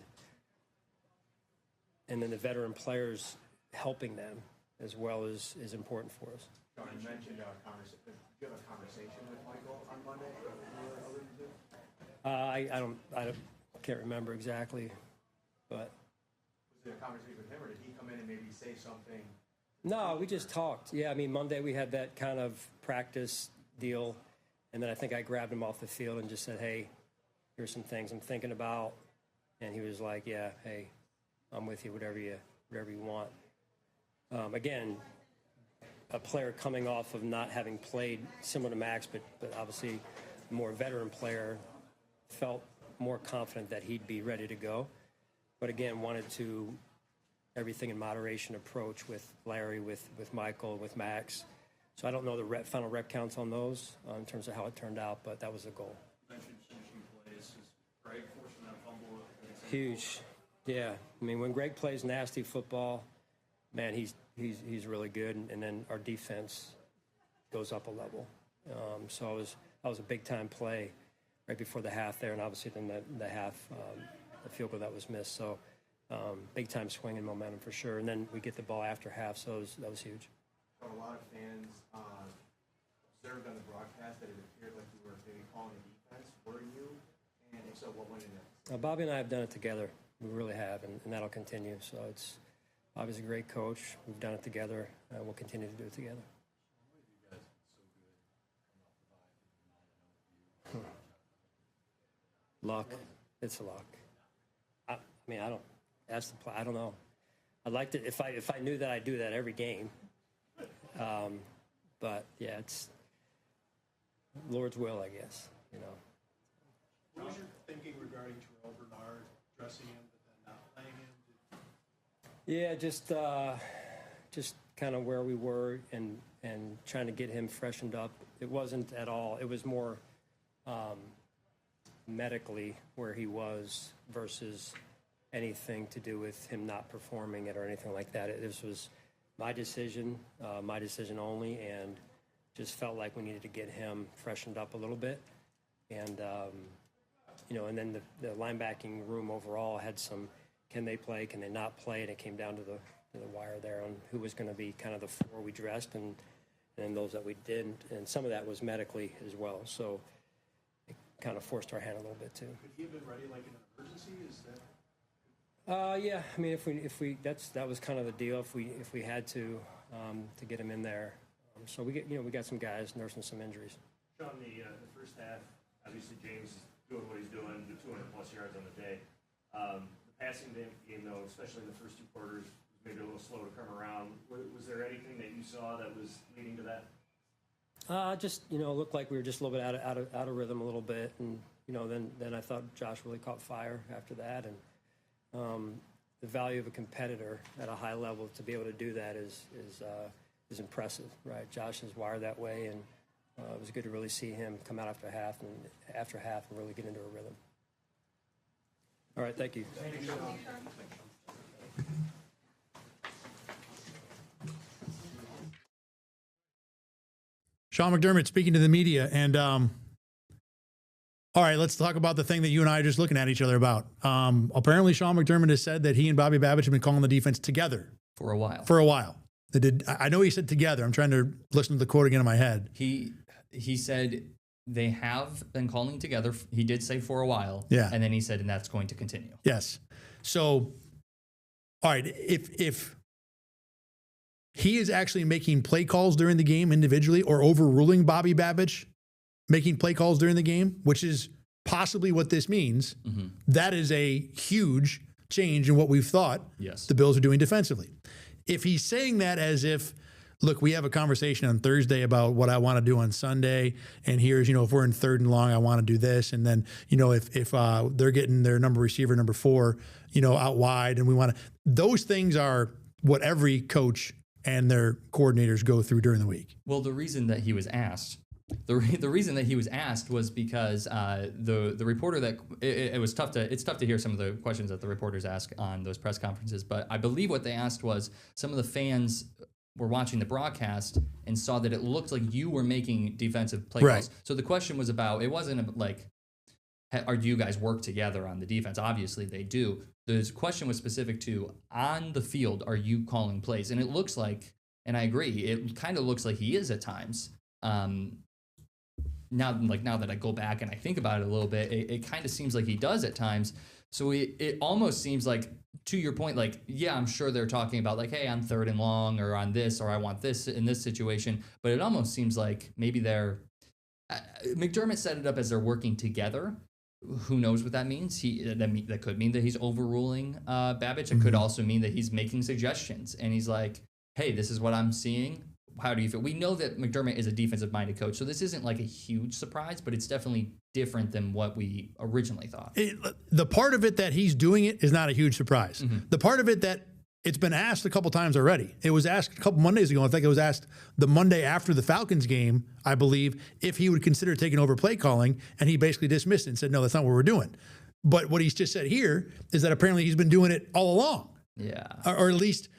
then the veteran players helping them as well is important for us. John, you mentioned did you have a conversation with Michael on Monday? I can't remember exactly, but Was there a conversation with him, or did he come in and maybe say something? no, we just talked. Yeah, I mean, Monday we had that kind of practice deal, and then I think I grabbed him off the field and just said, "Hey, here's some things I'm thinking about," and he was like, "Yeah, hey, I'm with you. Whatever you want." Again, a player coming off of not having played similar to Max, but obviously a more veteran player, felt more confident that he'd be ready to go. But again, wanted to everything in moderation approach with Larry, with Michael, with Max. So I don't know the final rep counts on those in terms of how it turned out, but that was the goal. You mentioned finishing plays. Is Greg forcing that fumble? Huge. Yeah. I mean, when Greg plays nasty football, man, he's really good. And then our defense goes up a level. So that was a big-time play right before the half there, and obviously then the half, the field goal that was missed. So big-time swing and momentum for sure. And then we get the ball after half, so that was huge. A lot of fans observed on the broadcast that it appeared like you were maybe calling the defense. Were you? And if so, what went into it? Bobby and I have done it together. We really have, and that'll continue. So it's Bobby's a great coach. We've done it together, and we'll continue to do it together. Luck. It's a luck. I mean, I don't. That's the play. I don't know. I'd like to if I knew that I'd do that every game. But yeah, it's Lord's will, I guess. You know. What was your thinking regarding Terrell Bernard dressing him but then not playing him? Yeah, just kind of where we were and trying to get him freshened up. It wasn't at all. It was more medically where he was versus anything to do with him not performing it or anything like that. This was my decision only, and just felt like we needed to get him freshened up a little bit. And, and then the linebacking room overall had some, can they play, can they not play? And it came down to the wire there on who was going to be kind of the four we dressed and those that we didn't. And some of that was medically as well. So it kind of forced our hand a little bit too. Could he have been ready like in an emergency? Is that? Yeah, I mean, if we that was kind of the deal. If we had to get him in there, so we got some guys nursing some injuries. Sean, the first half, obviously James is doing what he's doing, the 200+ yards on the day. The passing game, though, especially in the first two quarters, was maybe a little slow to come around. Was there anything that you saw that was leading to that? Just looked like we were just a little bit out of rhythm a little bit, and then I thought Josh really caught fire after that, and. The value of a competitor at a high level to be able to do that is impressive, right? Josh is wired that way, and it was good to really see him come out after half and really get into a rhythm. All right, thank you. Thank you, Sean. Sean McDermott speaking to the media, and all right, let's talk about the thing that you and I are just looking at each other about. Apparently, Sean McDermott has said that he and Bobby Babich have been calling the defense together for a while. I know he said together. I'm trying to listen to the quote again in my head. He said they have been calling together. He did say for a while. Yeah. And then he said, and that's going to continue. Yes. So, all right, if he is actually making play calls during the game individually or overruling Bobby Babich making play calls during the game, which is possibly what this means, that is a huge change in what we've thought the Bills are doing defensively. If he's saying that as if, look, we have a conversation on Thursday about what I want to do on Sunday, and here's, if we're in 3rd and long, I want to do this, and then, if they're getting their receiver number 4, out wide, and we want to, those things are what every coach and their coordinators go through during the week. Well, the reason that he was asked The reason that he was asked was because the reporter that it's tough to hear some of the questions that the reporters ask on those press conferences, but I believe what they asked was some of the fans were watching the broadcast and saw that it looked like you were making defensive play calls. So the question was about, it wasn't like, do you guys work together on the defense? Obviously they do. The question was specific to, on the field, are you calling plays? And it looks like, and I agree, it kind of looks like he is at times. Now that I go back and I think about it a little bit, it kind of seems like he does at times. So it almost seems like, to your point, like, yeah, I'm sure they're talking about like, hey, on 3rd and long, or on this, or I want this in this situation. But it almost seems like maybe McDermott set it up as they're working together. Who knows what that means? That could mean that he's overruling Babich. It could also mean that he's making suggestions. And he's like, hey, this is what I'm seeing. How do you feel? We know that McDermott is a defensive-minded coach, so this isn't like a huge surprise, but it's definitely different than what we originally thought. The part of it that he's doing it is not a huge surprise. The part of it that it's been asked a couple times already. It was asked a couple Mondays ago. I think it was asked the Monday after the Falcons game, I believe, if he would consider taking over play calling, and he basically dismissed it and said, no, that's not what we're doing. But what he's just said here is that apparently he's been doing it all along. Yeah. Or at least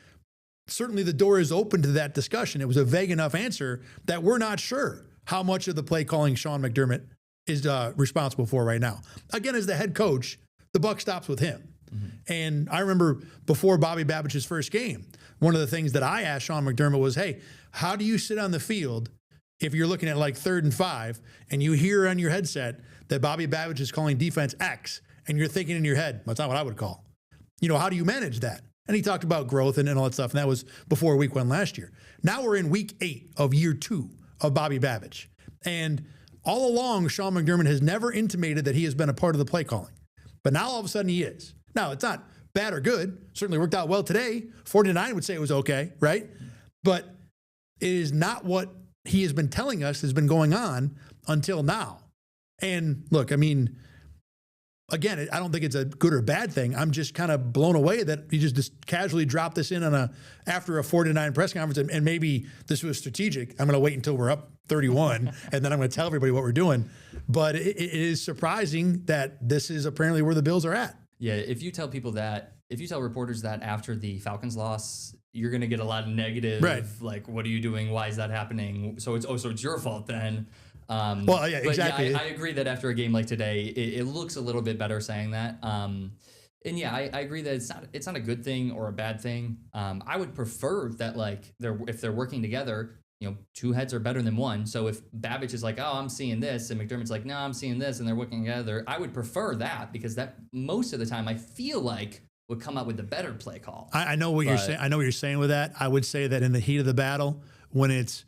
certainly the door is open to that discussion. It was a vague enough answer that we're not sure how much of the play calling Sean McDermott is responsible for right now. Again, as the head coach, the buck stops with him. And I remember before Bobby Babbich's first game, one of the things that I asked Sean McDermott was, hey, how do you sit on the field if you're looking at like 3rd and 5 and you hear on your headset that Bobby Babbich is calling defense X and you're thinking in your head, that's not what I would call. How do you manage that? And he talked about growth and all that stuff. And that was before week 1 last year. Now we're in week 8 of year 2 of Bobby Babbich. And all along, Sean McDermott has never intimated that he has been a part of the play calling. But now all of a sudden he is. Now, it's not bad or good. Certainly worked out well today. 49 would say it was okay, right? But it is not what he has been telling us has been going on until now. And look, I mean, again, I don't think it's a good or bad thing. I'm just kind of blown away that he just casually dropped this in after a 49 press conference, and maybe this was strategic. I'm going to wait until we're up 31, and then I'm going to tell everybody what we're doing. But it is surprising that this is apparently where the Bills are at. Yeah, if you tell reporters that after the Falcons loss, you're going to get a lot of negative, right? Like, what are you doing? Why is that happening? So it's your fault then. Well, yeah, exactly. Yeah, I agree that after a game like today, it looks a little bit better saying that. And yeah, I agree that it's not a good thing or a bad thing. I would prefer that if they're working together, 2 heads are better than 1. So if Babbich is like, oh, I'm seeing this, and McDermott's like, no, I'm seeing this, and they're working together, I would prefer that, because that most of the time I feel like would come up with the better play call. I know what you're saying. I know what you're saying with that. I would say that in the heat of the battle, next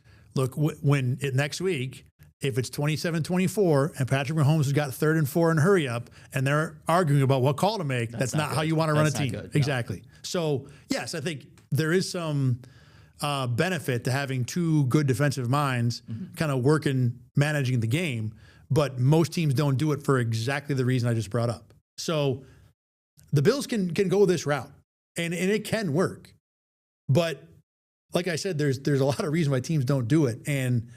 week, if it's 27-24 and Patrick Mahomes has got 3rd and 4 and hurry up, and they're arguing about what call to make, that's not how you want to run a team. Good, exactly. No. So yes, I think there is some benefit to having 2 good defensive minds kind of managing the game, but most teams don't do it for exactly the reason I just brought up. So the Bills can go this route, and it can work. But like I said, there's a lot of reasons why teams don't do it. And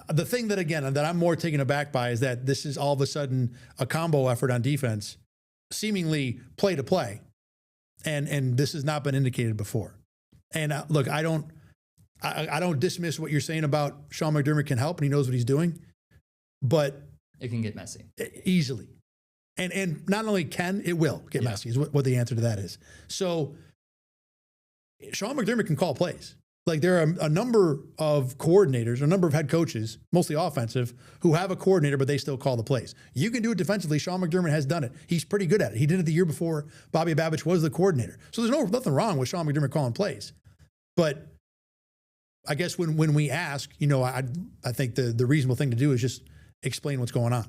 the thing that I'm more taken aback by is that this is all of a sudden a combo effort on defense, seemingly play to play. And this has not been indicated before. And look, I don't dismiss what you're saying about Sean McDermott can help and he knows what he's doing, but it can get messy easily. And not only can, it will get messy is what the answer to that is. So Sean McDermott can call plays. Like, there are a number of coordinators, a number of head coaches, mostly offensive, who have a coordinator, but they still call the plays. You can do it defensively. Sean McDermott has done it. He's pretty good at it. He did it the year before Bobby Babbich was the coordinator. So there's nothing wrong with Sean McDermott calling plays. But I guess when we ask, I think the reasonable thing to do is just explain what's going on.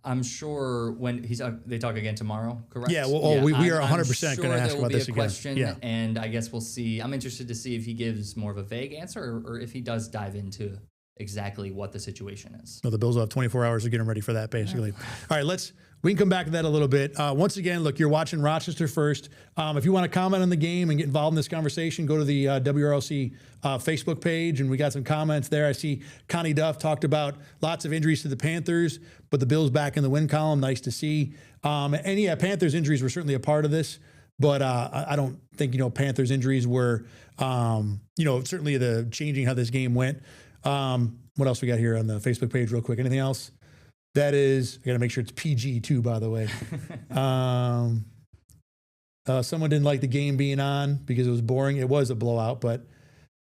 I'm sure when they talk again tomorrow, correct? Yeah, we are 100% going to ask about this again. Question, and I guess we'll see. I'm interested to see if he gives more of a vague answer or if he does dive into exactly what the situation is. No, the Bills will have 24 hours to get them ready for that, basically. All right, we can come back to that a little bit. Once again, look, you're watching Rochester First. If you want to comment on the game and get involved in this conversation, go to the WRLC Facebook page, and we got some comments there. I see Connie Duff talked about lots of injuries to the Panthers, but the Bills back in the win column. Nice to see. Panthers injuries were certainly a part of this, but I don't think, Panthers injuries were, certainly the changing how this game went. What else we got here on the Facebook page real quick? Anything else? That is, I got to make sure it's PG too, by the way. Someone didn't like the game being on because it was boring. It was a blowout, but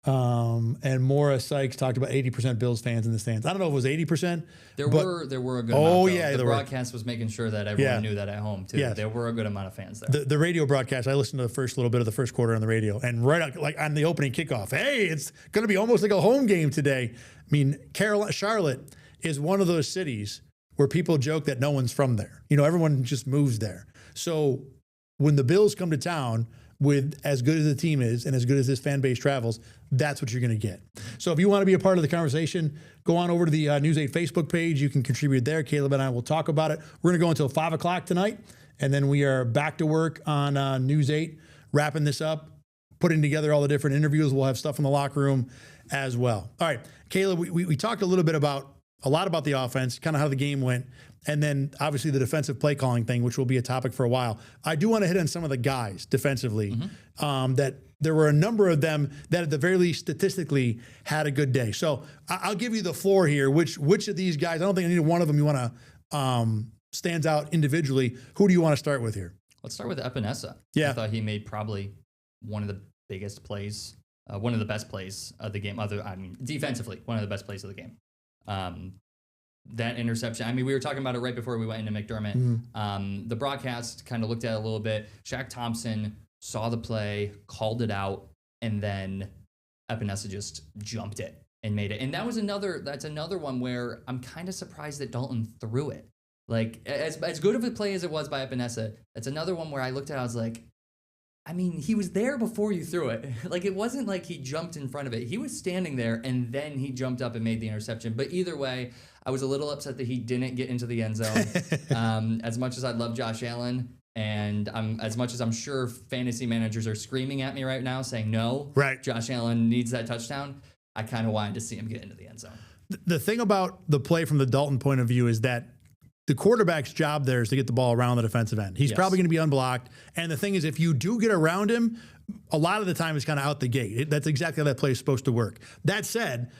and Maura Sykes talked about 80% Bills fans in the stands. I don't know if it was 80%. There were a good amount. Yeah, the broadcast was making sure that everyone knew that at home too. Yes. There were a good amount of fans there. The radio broadcast, I listened to the first little bit of the first quarter on the radio, and right on the opening kickoff, hey, it's going to be almost like a home game today. I mean, Charlotte is one of those cities where people joke that no one's from there. Everyone just moves there. So when the Bills come to town, with as good as the team is and as good as this fan base travels, that's what you're going to get. So if you want to be a part of the conversation, go on over to the News 8 Facebook page. You can contribute there. Caleb and I will talk about it. We're going to go until 5 o'clock tonight, and then we are back to work on News 8, wrapping this up, putting together all the different interviews. We'll have stuff in the locker room as well. All right, Caleb, we talked a lot about the offense, kind of how the game went, and then obviously the defensive play calling thing, which will be a topic for a while. I do want to hit on some of the guys defensively, that there were a number of them that at the very least statistically had a good day. So I'll give you the floor here. Which of these guys, I don't think any one of them you want to stands out individually. Who do you want to start with here? Let's start with Epinesa. Yeah. I thought he made probably one of the biggest plays, one of the best plays of the game. Defensively, one of the best plays of the game. That interception, we were talking about it right before we went into McDermott. The broadcast kind of looked at it a little bit. Shaq Thompson saw the play, called it out, and then Epinesa just jumped it and made it. And that's another one where I'm kind of surprised that Dalton threw it. Like, as good of a play as it was by Epinesa, that's another one where I looked at it, I was like, he was there before you threw it. Like, it wasn't like he jumped in front of it. He was standing there, and then he jumped up and made the interception. But either way, I was a little upset that he didn't get into the end zone. As much as I love Josh Allen, and as much as I'm sure fantasy managers are screaming at me right now saying, no, right, Josh Allen needs that touchdown, I kind of wanted to see him get into the end zone. The thing about the play from the Dalton point of view is that the quarterback's job there is to get the ball around the defensive end. He's probably going to be unblocked. And the thing is, if you do get around him, a lot of the time it's kind of out the gate. That's exactly how that play is supposed to work. That said,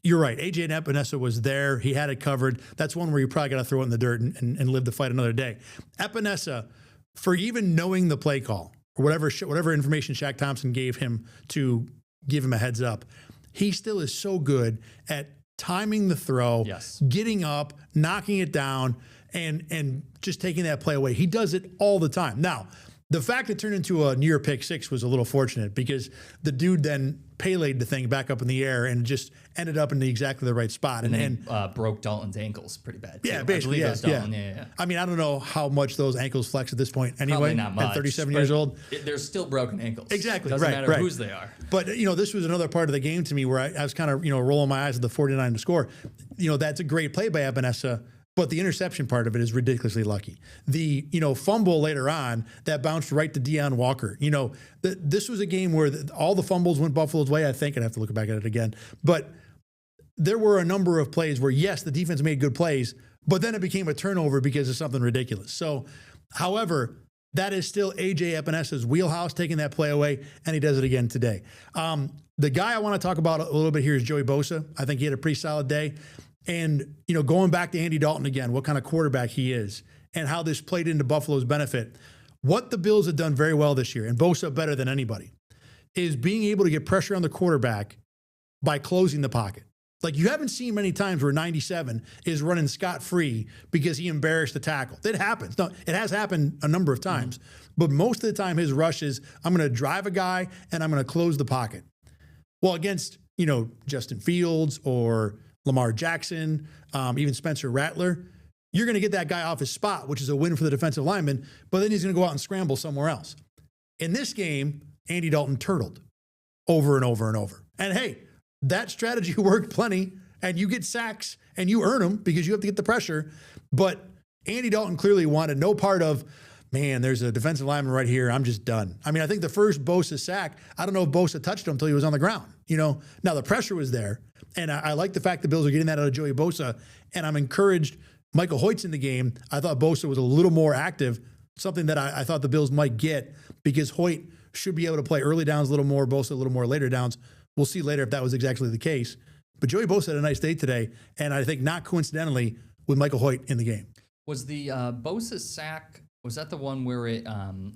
you're right. AJ Epinesa was there. He had it covered. That's one where you probably got to throw it in the dirt and live to fight another day. Epinesa, for even knowing the play call or whatever information Shaq Thompson gave him to give him a heads up, he still is so good at timing the throw, getting up, knocking it down, and just taking that play away. He does it all the time. Now, the fact it turned into a near pick six was a little fortunate because the dude then Pele'd the thing back up in the air and just ended up in exactly the right spot. And broke Dalton's ankles pretty bad. Yeah, basically, yeah. I don't know how much those ankles flex at this point anyway. Probably not much. At 37 years old. They're still broken ankles. Exactly, Doesn't matter whose they are. But, this was another part of the game to me where I was kind of, rolling my eyes at the 49 to score. That's a great play by Epinesa. But the interception part of it is ridiculously lucky. The, fumble later on that bounced right to Deion Walker. This was a game where all the fumbles went Buffalo's way, I think. I'd have to look back at it again. But there were a number of plays where, yes, the defense made good plays, but then it became a turnover because of something ridiculous. So, however, that is still A.J. Epinesa's wheelhouse, taking that play away, and he does it again today. The guy I want to talk about a little bit here is Joey Bosa. I think he had a pretty solid day. And, going back to Andy Dalton again, what kind of quarterback he is and how this played into Buffalo's benefit. What the Bills have done very well this year, and Bosa better than anybody, is being able to get pressure on the quarterback by closing the pocket. Like, you haven't seen many times where 97 is running scot-free because he embarrassed the tackle. It happens. No, it has happened a number of times. But most of the time his rush is, I'm going to drive a guy and I'm going to close the pocket. Well, against, Justin Fields or Lamar Jackson, even Spencer Rattler, you're going to get that guy off his spot, which is a win for the defensive lineman, but then he's going to go out and scramble somewhere else. In this game, Andy Dalton turtled over and over and over. And hey, that strategy worked plenty, and you get sacks, and you earn them because you have to get the pressure. But Andy Dalton clearly wanted no part of, man, there's a defensive lineman right here. I'm just done. I think the first Bosa sack, I don't know if Bosa touched him until he was on the ground. Now the pressure was there. And I like the fact the Bills are getting that out of Joey Bosa. And I'm encouraged. Michael Hoyt's in the game. I thought Bosa was a little more active, something that I thought the Bills might get because Hoyt should be able to play early downs a little more, Bosa a little more later downs. We'll see later if that was exactly the case. But Joey Bosa had a nice day today. And I think not coincidentally with Michael Hoyt in the game. Was the Bosa sack, was that the one where it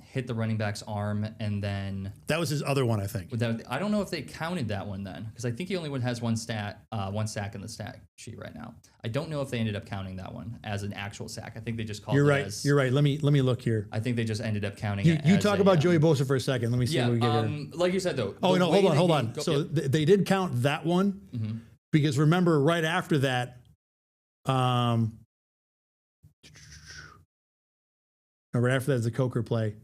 hit the running back's arm and then... That was his other one, I think. I don't know if they counted that one then, because I think he only has one sack in the stat sheet right now. I don't know if they ended up counting that one as an actual sack. I think they just called it as... You're right. Let me look here. I think they just ended up counting it You talk about Joey Bosa for a second. Let me see what we get here. Like you said, though... Oh, no, hold on. So they did count that one, because remember, right after that... right after that is the Coker play.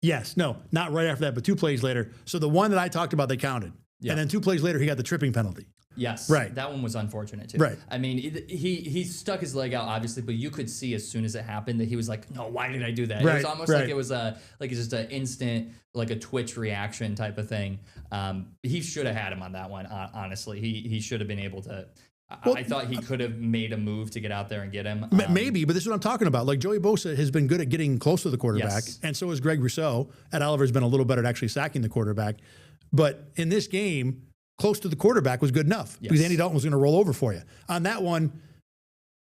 Yes, no, not right after that, but 2 plays later. So the one that I talked about, they counted. Yeah. And then 2 plays later, he got the tripping penalty. Yes, Right. That one was unfortunate too. Right. I mean, he stuck his leg out obviously, but you could see as soon as it happened that he was like, "No, why did I do that?" It Right, was almost right. like it was it's just an instant, like a twitch reaction type of thing. He should have had him on that one. Honestly, he should have been able to. I thought he could have made a move to get out there and get him. Maybe, but this is what I'm talking about. Like Joey Bosa has been good at getting close to the quarterback, Yes. and so has Greg Rousseau. Ed Oliver's been a little better at actually sacking the quarterback. But in this game, close to the quarterback was good enough because Yes. Andy Dalton was going to roll over for you. On that one,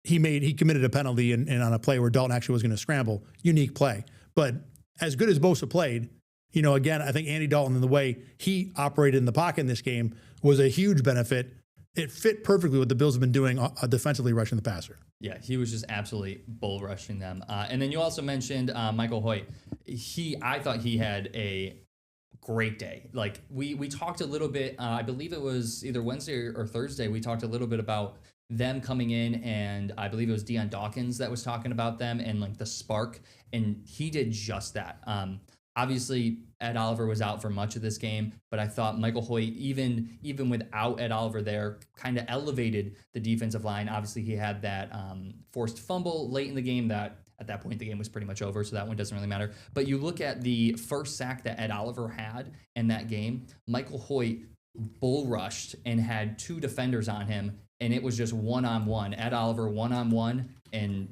he committed a penalty and on a play where Dalton actually was going to scramble. Unique play. But as good as Bosa played, again, I think Andy Dalton and the way he operated in the pocket in this game was a huge benefit. It fit perfectly what the Bills have been doing defensively rushing the passer. Yeah, he was just absolutely bull rushing them. And then you also mentioned Michael Hoyt. I thought he had a great day. Like we talked a little bit, I believe it was either Wednesday or Thursday, we talked a little bit about them coming in, and I believe it was Deion Dawkins that was talking about them and like the spark, and he did just that. Obviously, Ed Oliver was out for much of this game, but I thought Michael Hoyt, even without Ed Oliver there, kind of elevated the defensive line. Obviously, he had that forced fumble late in the game that at that point the game was pretty much over, so that one doesn't really matter. But you look at the first sack that Ed Oliver had in that game, Michael Hoyt bull rushed and had 2 defenders on him, and it was just one-on-one. Ed Oliver one-on-one, and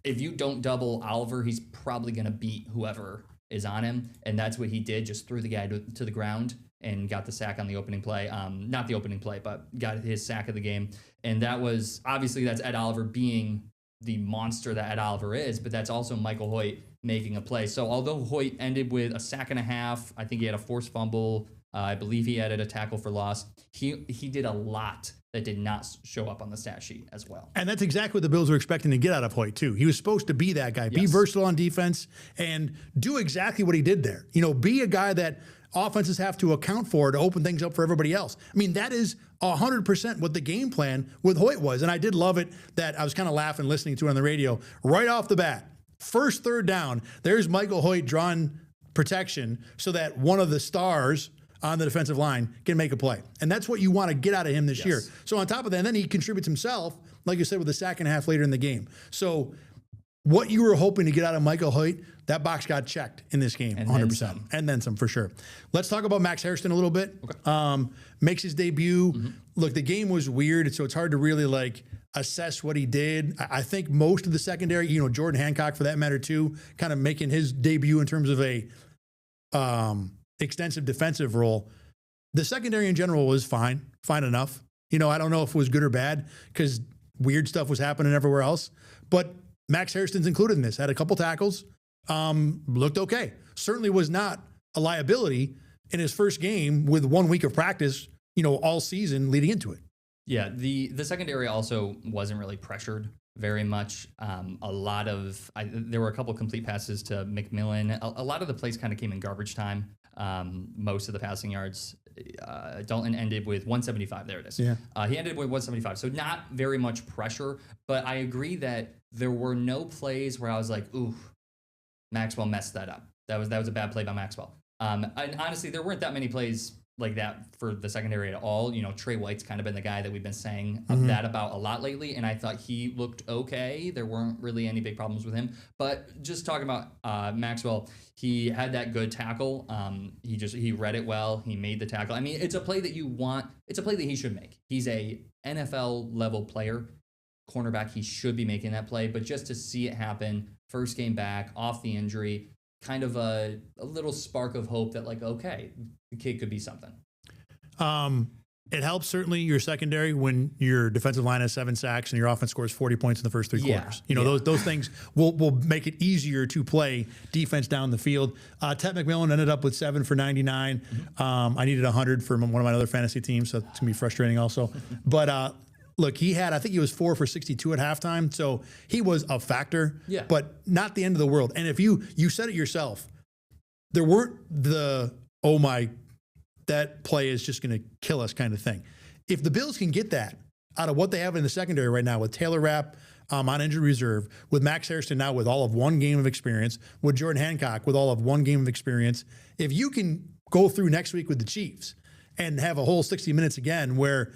if you don't double Oliver, he's probably going to beat whoever is on him, and that's what he did. Just threw the guy to the ground and got the sack on the opening play. Not the opening play, but got his sack of the game. And that was, obviously, that's Ed Oliver being the monster that Ed Oliver is, but that's also Michael Hoyt making a play. So although Hoyt ended with a sack and a half, I think he had a forced fumble, I believe he added a tackle for loss, he did a lot that did not show up on the stat sheet as well. And that's exactly what the Bills were expecting to get out of Hoyt, too. He was supposed to be that guy, be Yes. versatile on defense, and do exactly what he did there. Be a guy that offenses have to account for to open things up for everybody else. I mean, that is 100% what the game plan with Hoyt was. And I did love it that I was kind of laughing listening to it on the radio right off the bat. First 3rd down, there's Michael Hoyt drawing protection so that one of the stars on the defensive line can make a play. And that's what you want to get out of him this year. So on top of that, and then he contributes himself, like you said, with a sack and a half later in the game. So what you were hoping to get out of Michael Hoyt, that box got checked in this game, And 100%. then some. And then some, for sure. Let's talk about Max Hairston a little bit. Okay. Makes his debut. Look, the game was weird, so it's hard to really assess what he did. I think most of the secondary, Jordan Hancock for that matter too, kind of making his debut in terms of a extensive defensive role. The secondary in general was fine enough. I don't know if it was good or bad because weird stuff was happening everywhere else. But Max Hairston's included in this. Had a couple tackles, looked okay. Certainly was not a liability in his first game with 1 week of practice, all season leading into it. Yeah, the secondary also wasn't really pressured very much. There were a couple complete passes to McMillan. A lot of the plays kind of came in garbage time. Most of the passing yards, Dalton ended with 175. There it is. Yeah. He ended with 175. So not very much pressure, but I agree that there were no plays where I was like, ooh, Maxwell messed that up. That was a bad play by Maxwell. And honestly, there weren't that many plays like that for the secondary at all. Trey White's kind of been the guy that we've been saying that about a lot lately, and I thought he looked okay. There weren't really any big problems with him. But just talking about Maxwell, he had that good tackle. He read it well. He made the tackle. I mean, it's a play that you want. It's a play that he should make. He's a NFL level player, cornerback. He should be making that play. But just to see it happen, first game back, off the injury, kind of a little spark of hope that okay, the kid could be something. It helps certainly your secondary when your defensive line has 7 sacks and your offense scores 40 points in the first 3 quarters. Those things will make it easier to play defense down the field. Ted McMillan ended up with 7 for 99. I needed 100 for one of my other fantasy teams, so it's gonna be frustrating also. But look, I think he was 4 for 62 at halftime, so he was a factor, but not the end of the world. And if you said it yourself, there weren't that play is just going to kill us kind of thing. If the Bills can get that out of what they have in the secondary right now with Taylor Rapp, on injured reserve, with Max Hairston now with all of 1 game of experience, with Jordan Hancock with all of 1 game of experience, if you can go through next week with the Chiefs and have a whole 60 minutes again where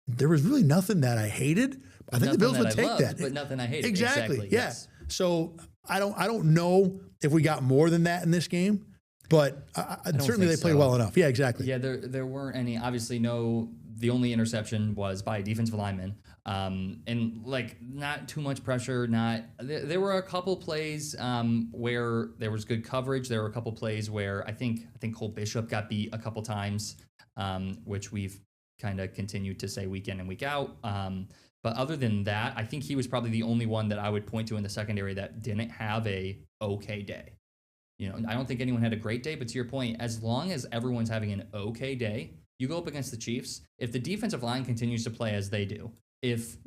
there was really nothing that I hated, I think the Bills would take that. But nothing I hated. Exactly. Yeah. Yes. So I don't know if we got more than that in this game, but certainly they played well enough. Yeah, exactly. Yeah, there weren't any. Obviously, no. The only interception was by a defensive lineman, and like not too much pressure. There were a couple plays where there was good coverage. There were a couple plays where I think Cole Bishop got beat a couple times, which we've kind of continued to say week in and week out. But other than that, I think he was probably the only one that I would point to in the secondary that didn't have a okay day. You know, I don't think anyone had a great day, but to your point, as long as everyone's having an okay day, you go up against the Chiefs. If the defensive line continues to play as they do, if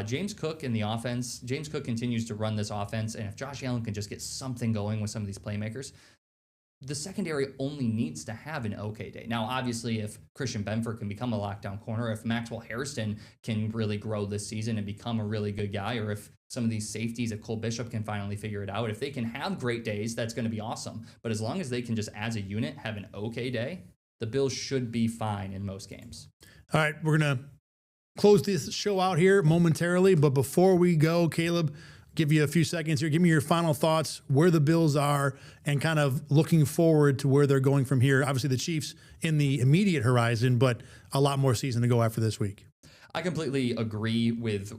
James Cook continues to run this offense, and if Josh Allen can just get something going with some of these playmakers, the secondary only needs to have an okay day. Now, obviously, if Christian Benford can become a lockdown corner, if Maxwell Hairston can really grow this season and become a really good guy, or if some of these safeties, if Cole Bishop can finally figure it out, if they can have great days, that's going to be awesome. But as long as they can just, as a unit, have an okay day, the Bills should be fine in most games. All right, we're going to close this show out here momentarily. But before we go, Caleb, give you a few seconds here. Give me your final thoughts, where the Bills are, and kind of looking forward to where they're going from here. Obviously, the Chiefs in the immediate horizon, but a lot more season to go after this week. I completely agree with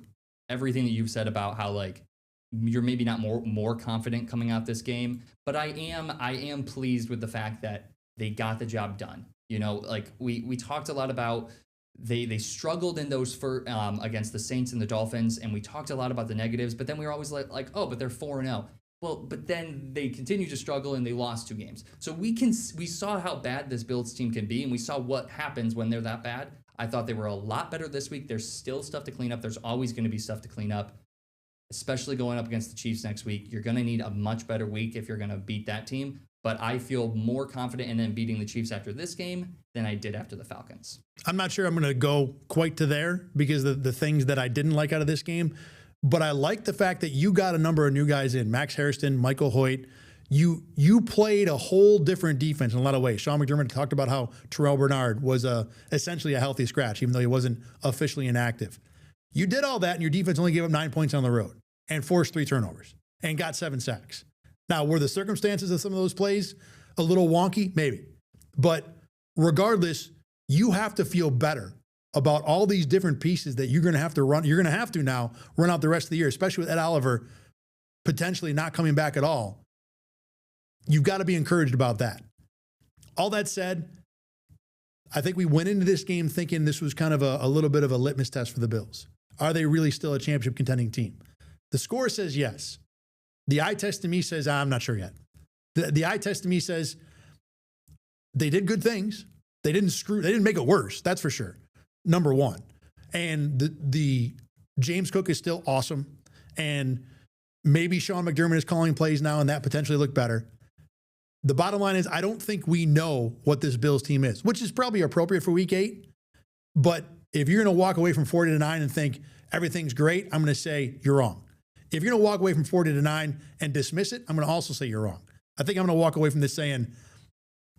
everything that you've said about how, like, you're maybe not more confident coming out this game, but I am pleased with the fact that they got the job done. You know, like we talked a lot about they struggled in those against the Saints and the Dolphins, and we talked a lot about the negatives, but then we were always like, oh, but they're 4-0. Well, but then they continue to struggle and they lost 2 games. So we saw how bad this Bills team can be, and we saw what happens when they're that bad. I thought they were a lot better this week. There's still stuff to clean up. There's always going to be stuff to clean up, especially going up against the Chiefs next week. You're going to need a much better week if you're going to beat that team. But I feel more confident in them beating the Chiefs after this game than I did after the Falcons. I'm not sure I'm going to go quite to there because the things that I didn't like out of this game. But I like the fact that you got a number of new guys in. Max Hairston, Michael Hoyt. You played a whole different defense in a lot of ways. Sean McDermott talked about how Terrell Bernard was essentially a healthy scratch, even though he wasn't officially inactive. You did all that, and your defense only gave up 9 points on the road and forced 3 turnovers and got 7 sacks. Now, were the circumstances of some of those plays a little wonky? Maybe. But regardless, you have to feel better about all these different pieces that you're going to have to run. You're going to have to now run out the rest of the year, especially with Ed Oliver potentially not coming back at all. You've got to be encouraged about that. All that said, I think we went into this game thinking this was kind of a little bit of a litmus test for the Bills. Are they really still a championship contending team? The score says yes. The eye test to me says, I'm not sure yet. The eye test to me says they did good things. They didn't make it worse. That's for sure. Number one. And the James Cook is still awesome. And maybe Sean McDermott is calling plays now and that potentially look better. The bottom line is I don't think we know what this Bills team is, which is probably appropriate for week 8. But if you're going to walk away from 40-9 and think everything's great, I'm going to say you're wrong. If you're going to walk away from 40-9 and dismiss it, I'm going to also say you're wrong. I think I'm going to walk away from this saying,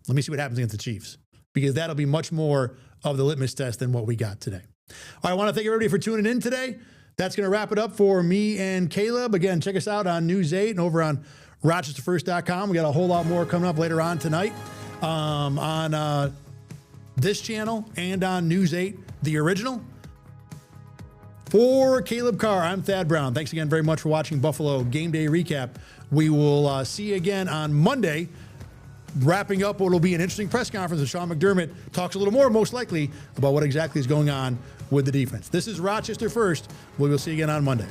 let me see what happens against the Chiefs, because that'll be much more of the litmus test than what we got today. All right, I want to thank everybody for tuning in today. That's going to wrap it up for me and Caleb. Again, check us out on News 8 and over on RochesterFirst.com. We got a whole lot more coming up later on tonight on this channel and on News 8, the original. For Caleb Carr, I'm Thad Brown. Thanks again very much for watching Buffalo Game Day Recap. We will see you again on Monday, wrapping up what will be an interesting press conference. Sean McDermott talks a little more, most likely, about what exactly is going on with the defense. This is Rochester First. We will see you again on Monday.